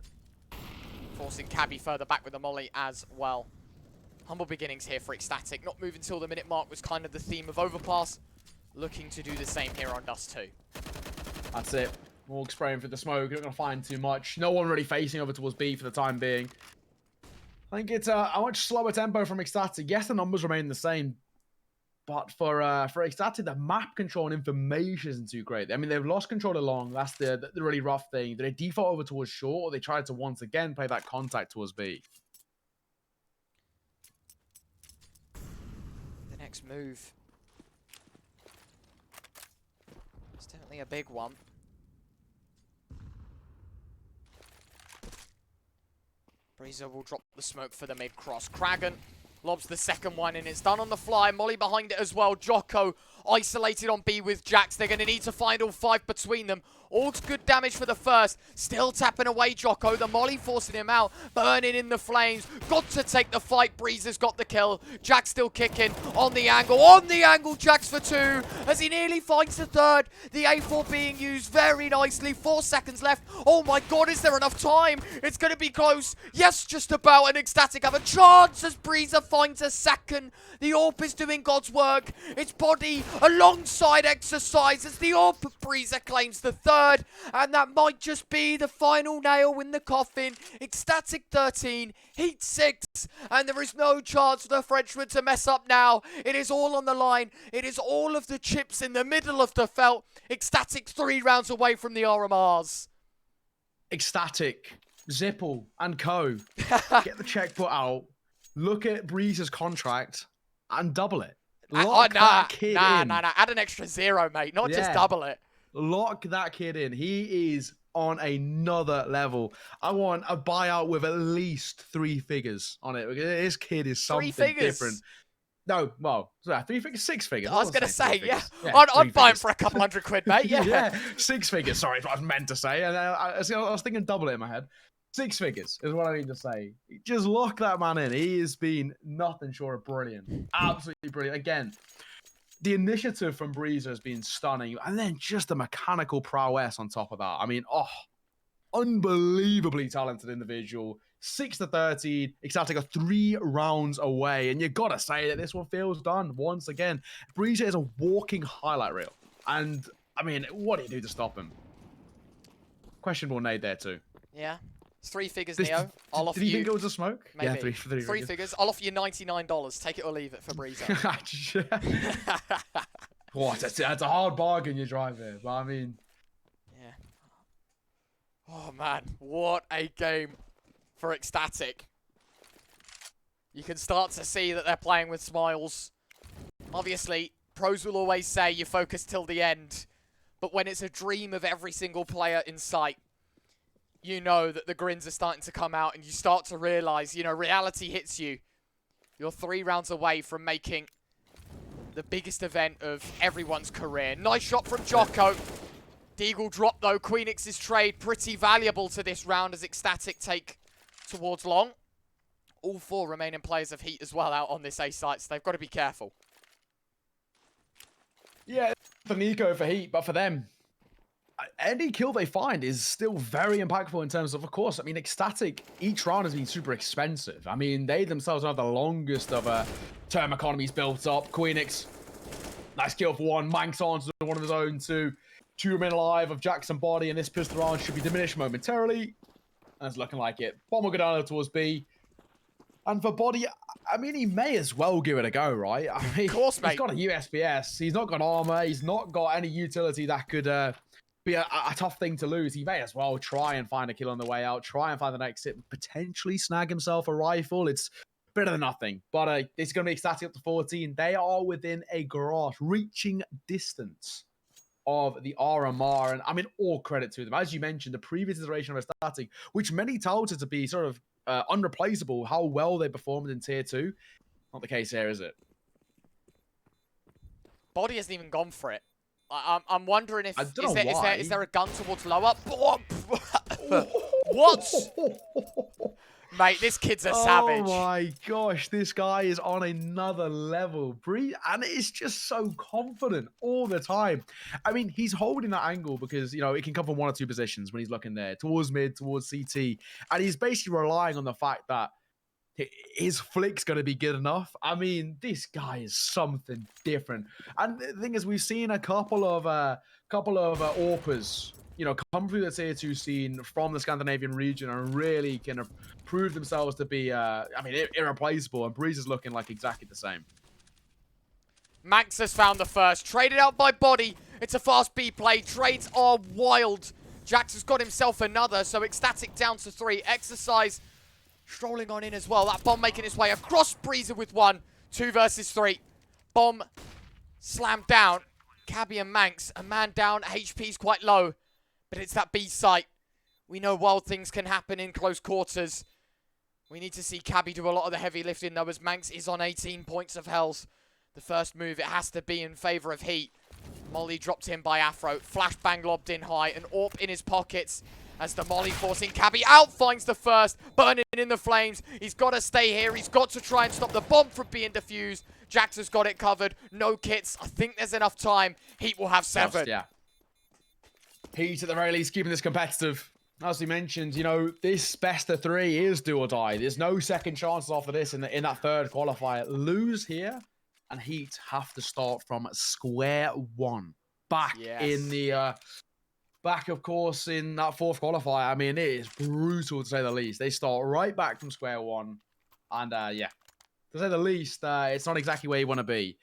Forcing Cabby further back with the molly as well. Humble beginnings here for EcstATIC. Not moving till the minute mark was kind of the theme of Overpass. Looking to do the same here on Dust2. That's it. Morg spraying through the smoke. You're not going to find too much. No one really facing over towards B for the time being. I think it's a much slower tempo from EcstATIC. Yes, the numbers remain the same. But for EcstATIC, the map control and information isn't too great. I mean, they've lost control along. That's the really rough thing. Do they default over towards short, or they try to once again play that contact towards B? The next move. It's definitely a big one. Breezer will drop the smoke for the mid-cross. Kragan lobs the second one, and it's done on the fly. Molly behind it as well. Joko isolated on B with Jax. They're going to need to find all 5 between them. All's good damage for the first. Still tapping away Joko. The Molly forcing him out. Burning in the flames. Got to take the fight. Breezer's got the kill. Jax still kicking on the angle. On the angle, Jax for 2. As he nearly finds the third. The A4 being used very nicely. 4 seconds left. Oh my god, is there enough time? It's going to be close. Yes, just about. And EcstATIC have a chance as Breezer finds a second. The AWP is doing God's work. It's Body alongside Exercise as the AWP Breezer claims the third. And that might just be the final nail in the coffin. EcstATIC 13, Heat 6, and there is no chance for the Frenchman to mess up now. It is all on the line. It is all of the chips in the middle of the felt. EcstATIC 3 rounds away from the RMRs. EcstATIC, Zipple, and co. Get the check put out. Look at Breezer's contract and double it. Lock that kid in. Add an extra 0, mate. Not just double it. Lock that kid in. He is on another level. I want a buyout with at least 3 figures on it. This kid is something different. No, well, 3 figures, 6 figures. I was going to say, yeah. I'm buying for a couple £100, mate. Yeah. Yeah, 6 figures. Sorry, is what I was meant to say. And I was thinking double it in my head. 6 figures is what I mean to say. Just lock that man in. He has been nothing short of brilliant. Absolutely brilliant. Again, the initiative from Breezer has been stunning. And then just the mechanical prowess on top of that. I mean, unbelievably talented individual. 6-13. EcstATIC are 3 rounds away. And you got to say that this one feels done once again. Breezer is a walking highlight reel. And, I mean, what do you do to stop him? Questionable nade there too. Yeah. It's 3 figures, Neo. I'll offer you... Did you think it was a smoke? Maybe. Yeah, 3 figures. I'll offer you $99. Take it or leave it for Breezer. What? That's a hard bargain you drive here. But I mean... Yeah. Oh, man. What a game for EcstATIC. You can start to see that they're playing with smiles. Obviously, pros will always say you focus till the end. But when it's a dream of every single player in sight, you know that the grins are starting to come out and you start to realize, you know, reality hits you. You're 3 rounds away from making the biggest event of everyone's career. Nice shot from Djoko. Deagle drop though. Queenix's trade pretty valuable to this round as ECSTATIC take towards long. All 4 remaining players of HEET as well out on this A site, so they've got to be careful. Yeah, for Nico for HEET, but for them, any kill they find is still very impactful in terms of course, I mean, ECSTATIC, each round has been super expensive. I mean, they themselves have the longest of term economies built up. Queenix, nice kill for 1. Manx on to one of his own 2. 2 remain alive of Jackson body, and this pistol round should be diminished momentarily. And it's looking like it. Bomb will go down towards B. And for body, I mean, he may as well give it a go, right? I mean, Of course, mate. He's got a USPS. He's not got armor. He's not got any utility that could be a tough thing to lose. He may as well try and find a kill on the way out. Try and find the next hit. Potentially snag himself a rifle. It's better than nothing. But it's going to be ECSTATIC up to 14. They are within a grasp, reaching distance of the RMR, and I mean, all credit to them. As you mentioned, the previous iteration of ECSTATIC, which many touted to be sort of unreplaceable, how well they performed in Tier 2. Not the case here, is it? Body hasn't even gone for it. I'm wondering if is there a gun towards lower? What? Mate, this kid's a savage. Oh my gosh, this guy is on another level. And it's just so confident all the time. I mean, he's holding that angle because, you know, it can come from 1 or 2 positions when he's looking there, towards mid, towards CT. And he's basically relying on the fact that his flick's going to be good enough. I mean, this guy is something different. And the thing is, we've seen a couple of AWPers, you know, come through the Tier 2 scene from the Scandinavian region and really kind of prove themselves to be, I mean, irreplaceable. And Breeze is looking like exactly the same. Max has found the first. Traded out by Body. It's a fast B play. Trades are wild. Jax has got himself another, so ECSTATIC down to 3. Exercise strolling on in as well. That bomb making its way across Breezer with 1. 2 versus 3. Bomb slammed down. Cabby and Manx, a man down. HP's quite low. But it's that B site. We know wild things can happen in close quarters. We need to see Cabby do a lot of the heavy lifting though, as Manx is on 18 points of health. The first move, it has to be in favour of HEET. Molly dropped in by Afro. Flashbang lobbed in high. An AWP in his pockets. As the Molly forcing Cabby out, finds the first. Burning in the flames. He's got to stay here. He's got to try and stop the bomb from being defused. Jax has got it covered. No kits. I think there's enough time. HEET will have 7. Just, yeah. HEET, at the very least, keeping this competitive. As we mentioned, you know, this best of 3 is do or die. There's no second chances after this in that third qualifier. Lose here, and HEET have to start from square one. Back in the... back, of course, in that 4th qualifier. I mean, it is brutal, to say the least. They start right back from square one. And, yeah, to say the least, it's not exactly where you want to be.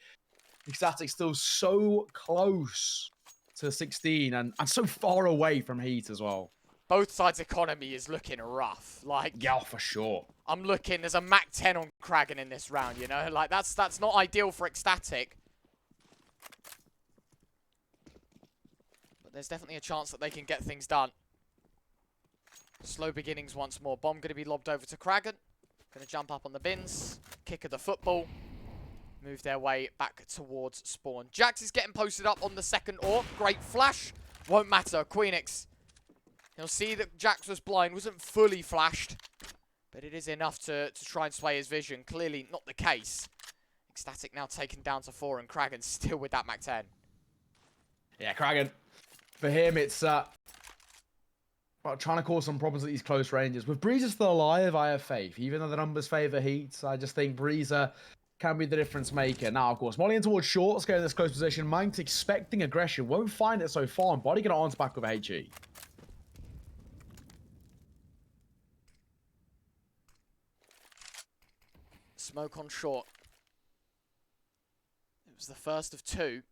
ECSTATIC still so close to 16 and so far away from HEET as well. Both sides' economy is looking rough. Like, yeah, for sure. I'm looking, there's a Mac 10 on Kragan in this round, you know? Like, that's not ideal for ECSTATIC. But there's definitely a chance that they can get things done. Slow beginnings once more. Bomb going to be lobbed over to Kragan. Going to jump up on the bins. Kick of the football. Move their way back towards spawn. Jax is getting posted up on the second AWP. Great flash. Won't matter. Queenix. He'll see that Jax was blind. Wasn't fully flashed. But it is enough to try and sway his vision. Clearly not the case. ECSTATIC now taken down to 4. And Kragan still with that Mac 10. Yeah, Kragan. For him, it's trying to cause some problems at these close ranges. With Breezer still alive, I have faith. Even though the numbers favour HEET, I just think Breezer can be the difference maker. Now, of course, Molly in towards short. Let's go in this close position. Manx expecting aggression. Won't find it so far. And Body going to answer back with a HE. Smoke on short. It was the first of 2.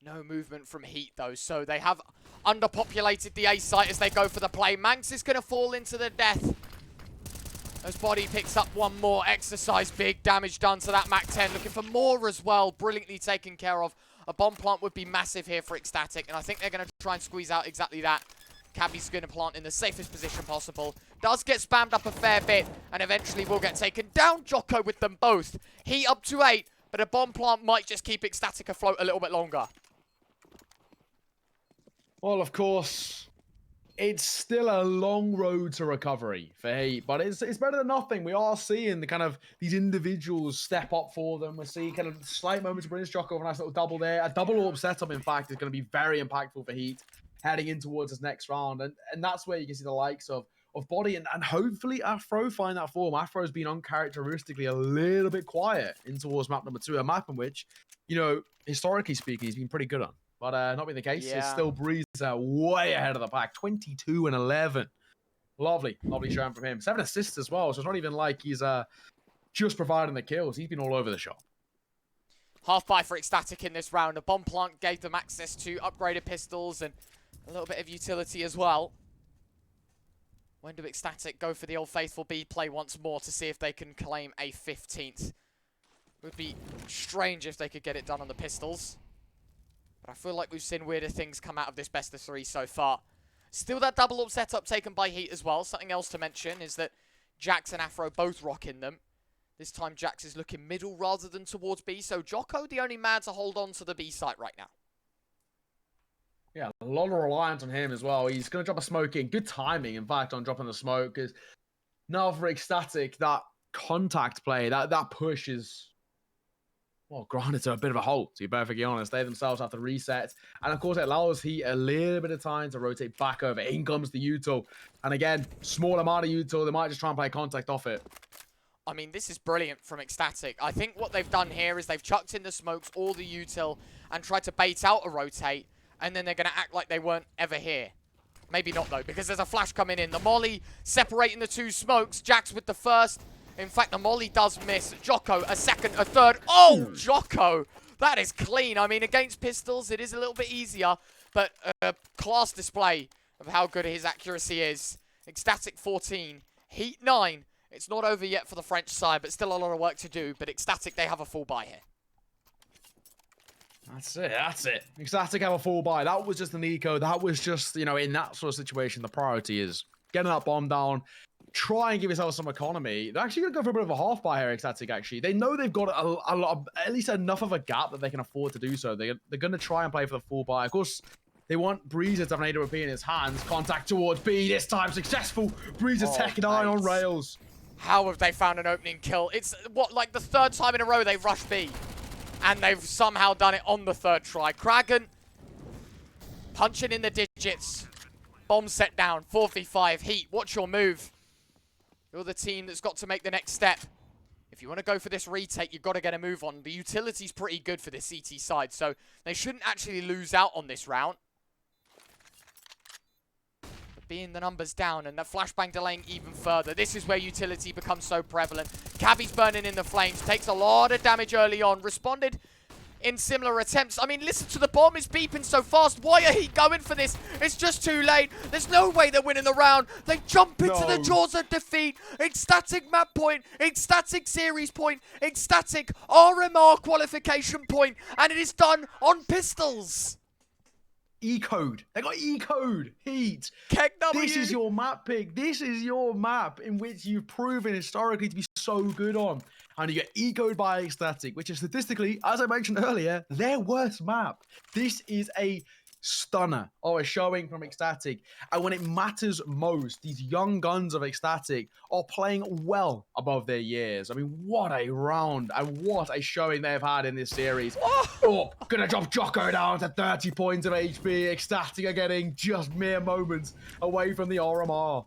No movement from HEET though, so they have underpopulated the A site as they go for the play. Manx is going to fall into the death. As Body picks up one more. Exercise, big damage done to that Mac 10. Looking for more as well, brilliantly taken care of. A bomb plant would be massive here for ECSTATIC, and I think they're going to try and squeeze out exactly that. Cabby's going to plant in the safest position possible. Does get spammed up a fair bit, and eventually will get taken down. Djoko with them both. HEET up to 8. but a bomb plant might just keep ECSTATIC afloat a little bit longer. Well, of course, it's still a long road to recovery for Heat, but it's better than nothing. We are seeing the kind of these individuals step up for them. We're seeing kind of slight moments of EcstCabbi with a nice little double there. A double orb setup, in fact, is going to be very impactful for Heat heading in towards this next round. And that's where you can see the likes of Body and hopefully Afro find that form. Afro's been uncharacteristically a little bit quiet in towards map number 2, a map in which, you know, historically speaking, he's been pretty good on. But not being the case, it's still Breeze way ahead of the pack. 22 and 11. Lovely showing from him. 7 assists as well, so it's not even like he's just providing the kills. He's been all over the shop. Half buy for ECSTATIC in this round. A bomb plant gave them access to upgraded pistols and a little bit of utility as well. When do ECSTATIC go for the old faithful B play once more to see if they can claim a 15th? Would be strange if they could get it done on the pistols. But I feel like we've seen weirder things come out of this best of 3 so far. Still that double up setup taken by Heat as well. Something else to mention is that Jax and Afro both rocking them. This time Jax is looking middle rather than towards B, so Djoko the only man to hold on to the B site right now. Yeah, a lot of reliance on him as well. He's going to drop a smoke in. Good timing, in fact, on dropping the smoke. Because now for EcSTATIC, that contact play, that push is, well, granted to a bit of a halt, to be perfectly honest. They themselves have to reset. And, of course, it allows Heat a little bit of time to rotate back over. In comes the util. And, again, small amount of util. They might just try and play contact off it. I mean, this is brilliant from EcSTATIC. I think what they've done here is they've chucked in the smokes, all the util, and tried to bait out a rotate. And then they're going to act like they weren't ever here. Maybe not, though, because there's a flash coming in. The molly separating the 2 smokes. Jax with the first. In fact, the molly does miss. Djoko, a second, a third. Oh, Djoko! That is clean. I mean, against pistols, it is a little bit easier. But a class display of how good his accuracy is. EcSTATIC 14. Heat 9. It's not over yet for the French side, but still a lot of work to do. But EcSTATIC, they have a full buy here. That's it. EcSTATIC have a full buy. That was just an eco. That was just, you know, in that sort of situation, the priority is getting that bomb down, try and give yourself some economy. They're actually going to go for a bit of a half buy here, EcSTATIC, actually. They know they've got a lot of, at least enough of a gap that they can afford to do so. They're going to try and play for the full buy. Of course, they want Breezer to have an AWP in his hands. Contact towards B, this time successful. Breezer's taking eye on rails. How have they found an opening kill? It's, what, like the 3rd time in a row they've rushed B. And they've somehow done it on the 3rd try. Kragan punching in the digits. Bomb set down. 4v5. Heat, what's your move? You're the team that's got to make the next step. If you want to go for this retake, you've got to get a move on. The utility's pretty good for the CT side, so they shouldn't actually lose out on this round. But being the numbers down and the flashbang delaying even further, this is where utility becomes so prevalent. Cabby's burning in the flames, takes a lot of damage early on, responded in similar attempts. I mean, listen to the bomb, it's beeping so fast. Why are he going for this? It's just too late. There's no way they're winning the round. They jump into the jaws of defeat. EcSTATIC map point, EcSTATIC series point, EcSTATIC RMR qualification point, and it is done on pistols. E-code. They got E-code. Heat. KegW. This is your map pick. This is your map in which you've proven historically to be so good on. And you get E-code by EcSTATIC, which is statistically, as I mentioned earlier, their worst map. This is a stunner of a showing from EcSTATIC. And when it matters most, these young guns of EcSTATIC are playing well above their years. I mean, what a round and what a showing they've had in this series. Oh, gonna drop Djoko down to 30 points of HP. EcSTATIC are getting just mere moments away from the RMR.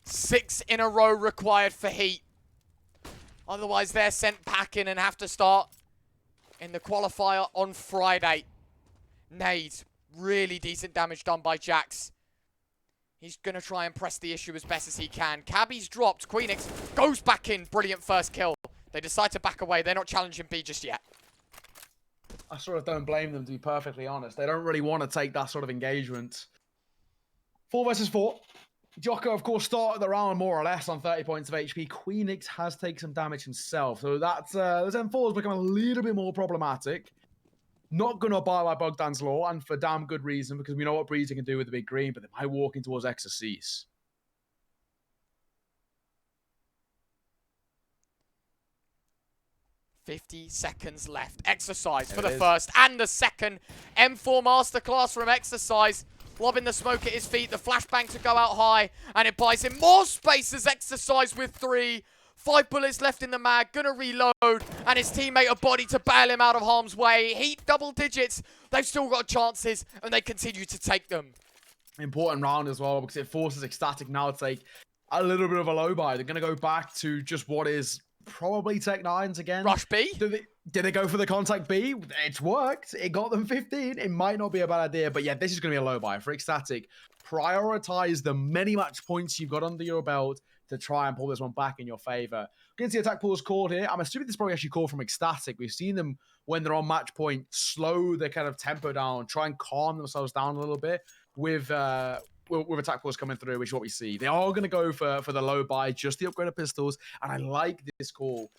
6 in a row required for Heat. Otherwise, they're sent packing and have to start in the qualifier on Friday. Nade. Really decent damage done by Jax. He's going to try and press the issue as best as he can. Cabby's dropped. Queenix goes back in. Brilliant first kill. They decide to back away. They're not challenging B just yet. I sort of don't blame them, to be perfectly honest. They don't really want to take that sort of engagement. 4 versus 4. Djoko, of course, started the round more or less on 30 points of HP. Queenix has taken some damage himself. So that's, those M4s become a little bit more problematic. Not going to abide by Bogdan's law, and for damn good reason, because we know what Breezer can do with the big green, but they might walk in towards Exorcise. 50 seconds left. Exercise for There the it is. first and the second. M4 masterclass from Exercise. Lobbing the smoke at his feet. The flashbang to go out high. And it buys him more space as Exercise with 3. 5 bullets left in the mag. Gonna reload. And his teammate EcstBody to bail him out of harm's way. Heat double digits. They've still got chances. And they continue to take them. Important round as well because it forces HEETstatic now to take a little bit of a low buy. They're going to go back to just what is probably Tech 9s again. Rush B. Did they go for the contact B? It's worked. It got them 15. It might not be a bad idea, but yeah, this is going to be a low buy for HEETstatic. Prioritize the many match points you've got under your belt to try and pull this one back in your favor. Against the attack pause called here. I'm assuming this is probably actually called from HEETstatic. We've seen them when they're on match point slow their kind of tempo down, try and calm themselves down a little bit with attack pause coming through, which is what we see. They are going to go for the low buy, just the upgraded pistols, and I like this call.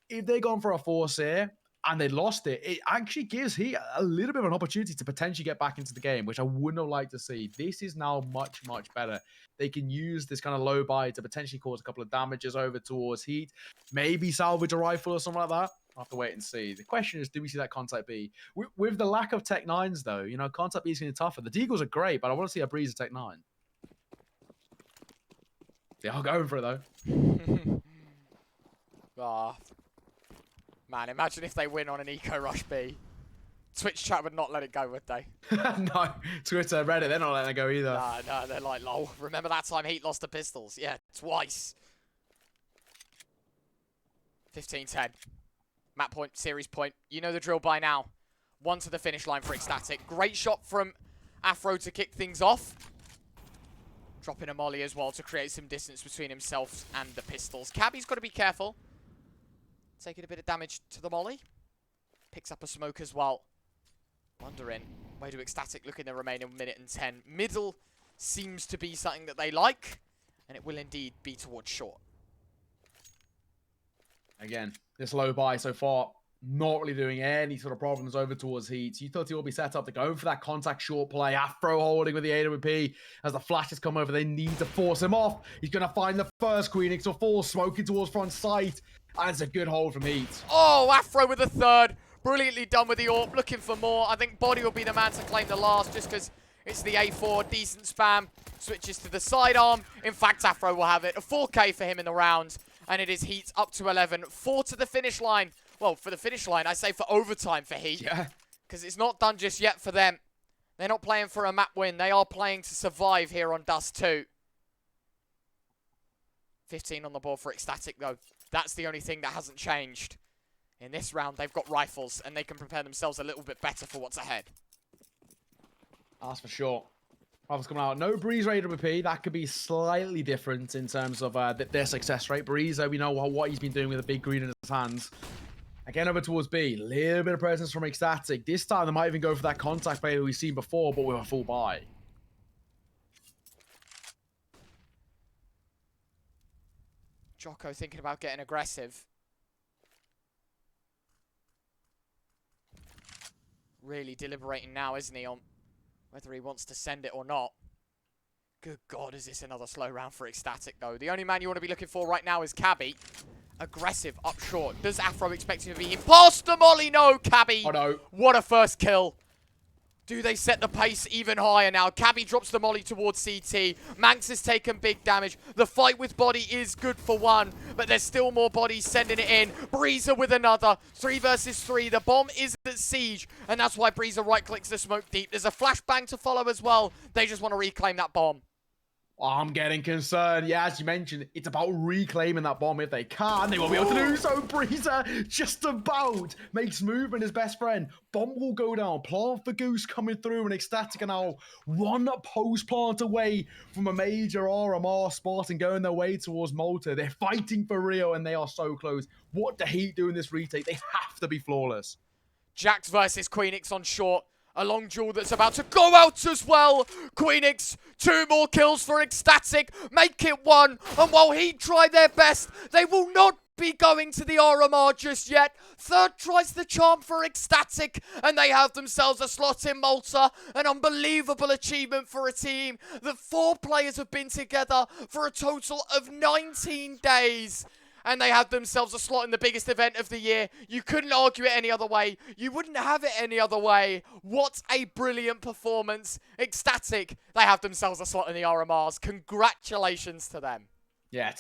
If they'd gone for a force here and they lost it, it actually gives Heat a little bit of an opportunity to potentially get back into the game, which I wouldn't have liked to see. This is now much, much better. They can use this kind of low buy to potentially cause a couple of damages over towards Heat, maybe salvage a rifle or something like that. I'll have to wait and see. The question is, do we see that contact B? With the lack of Tech 9s, though, you know, contact B is going to be tougher. The Deagles are great, but I want to see a Breezer Tech 9. They are going for it, though. Ah. Man, imagine if they win on an Eco Rush B. Twitch chat would not let it go, would they? No. Twitter, Reddit, they're not letting it go either. No, they're like, lol. Remember that time Heat lost the pistols? Yeah, twice. 15-10. Map point, series point. You know the drill by now. 1 to the finish line for HEETstatic. Great shot from Afro to kick things off. Dropping a molly as well to create some distance between himself and the pistols. Cabby's got to be careful. Taking a bit of damage to the molly. Picks up a smoke as well. Wondering, where do HEETstatic look in the remaining minute and 10? Middle seems to be something that they like. And it will indeed be towards short. Again, this low buy so far, not really doing any sort of problems over towards Heat. You thought he will be set up to go for that contact short play. Afro holding with the AWP. As the flashes come over, they need to force him off. He's going to find the first Queenix or fall, smoking towards front sight. And it's a good hold from Heat. Oh, Afro with a third. Brilliantly done with the AWP. Looking for more. I think Body will be the man to claim the last just because it's the A4. Decent spam. Switches to the sidearm. In fact, Afro will have it. A 4K for him in the round. And it is Heat up to 11. 4 to the finish line. Well, for the finish line, I say for overtime for Heat. Yeah. Because it's not done just yet for them. They're not playing for a map win. They are playing to survive here on Dust2. 15 on the board for HEETstatic, though. That's the only thing that hasn't changed. In this round, they've got rifles, and they can prepare themselves a little bit better for what's ahead. That's for sure. Rifles coming out. No Breeze rate AWP. That could be slightly different in terms of their success rate. Breeze, we know what he's been doing with a big green in his hands. Again, over towards B. Little bit of presence from HEETstatic. This time, they might even go for that contact play that we've seen before, but with a full buy. Joko thinking about getting aggressive. Really deliberating now, isn't he, on whether he wants to send it or not. Good God, is this another slow round for HEETstatic, though? The only man you want to be looking for right now is Cabby. Aggressive up short. Does Afro expect him to be in? Past the molly? No, Cabby. Oh, no. What a first kill. Do they set the pace even higher now? Cabby drops the molly towards CT. Manx has taken big damage. The fight with Body is good for one, but there's still more bodies sending it in. Breezer with another. 3 versus 3. The bomb is at siege, and that's why Breezer right-clicks the smoke deep. There's a flashbang to follow as well. They just want to reclaim that bomb. Oh, I'm getting concerned. Yeah, as you mentioned, it's about reclaiming that bomb if they can. They won't be able to do so. Breezer just about makes movement his best friend. Bomb will go down. Plant for Goose coming through, and HEETstatic are now 1 post plant away from a major RMR spot and going their way towards Malta. They're fighting for Rio, and they are so close. What the Heat do in this retake? They have to be flawless. Jax versus Queenix on short. A long duel that's about to go out as well. Queenix, 2 more kills for HEETstatic. Make it 1. And while Heat try their best, they will not be going to the RMR just yet. Third tries the charm for HEETstatic, and they have themselves a slot in Malta. An unbelievable achievement for a team that 4 players have been together for a total of 19 days. and they had themselves a slot in the biggest event of the year. You couldn't argue it any other way. You wouldn't have it any other way. What a brilliant performance. ECSTATIC, they have themselves a slot in the RMRs. Congratulations to them. Yeah,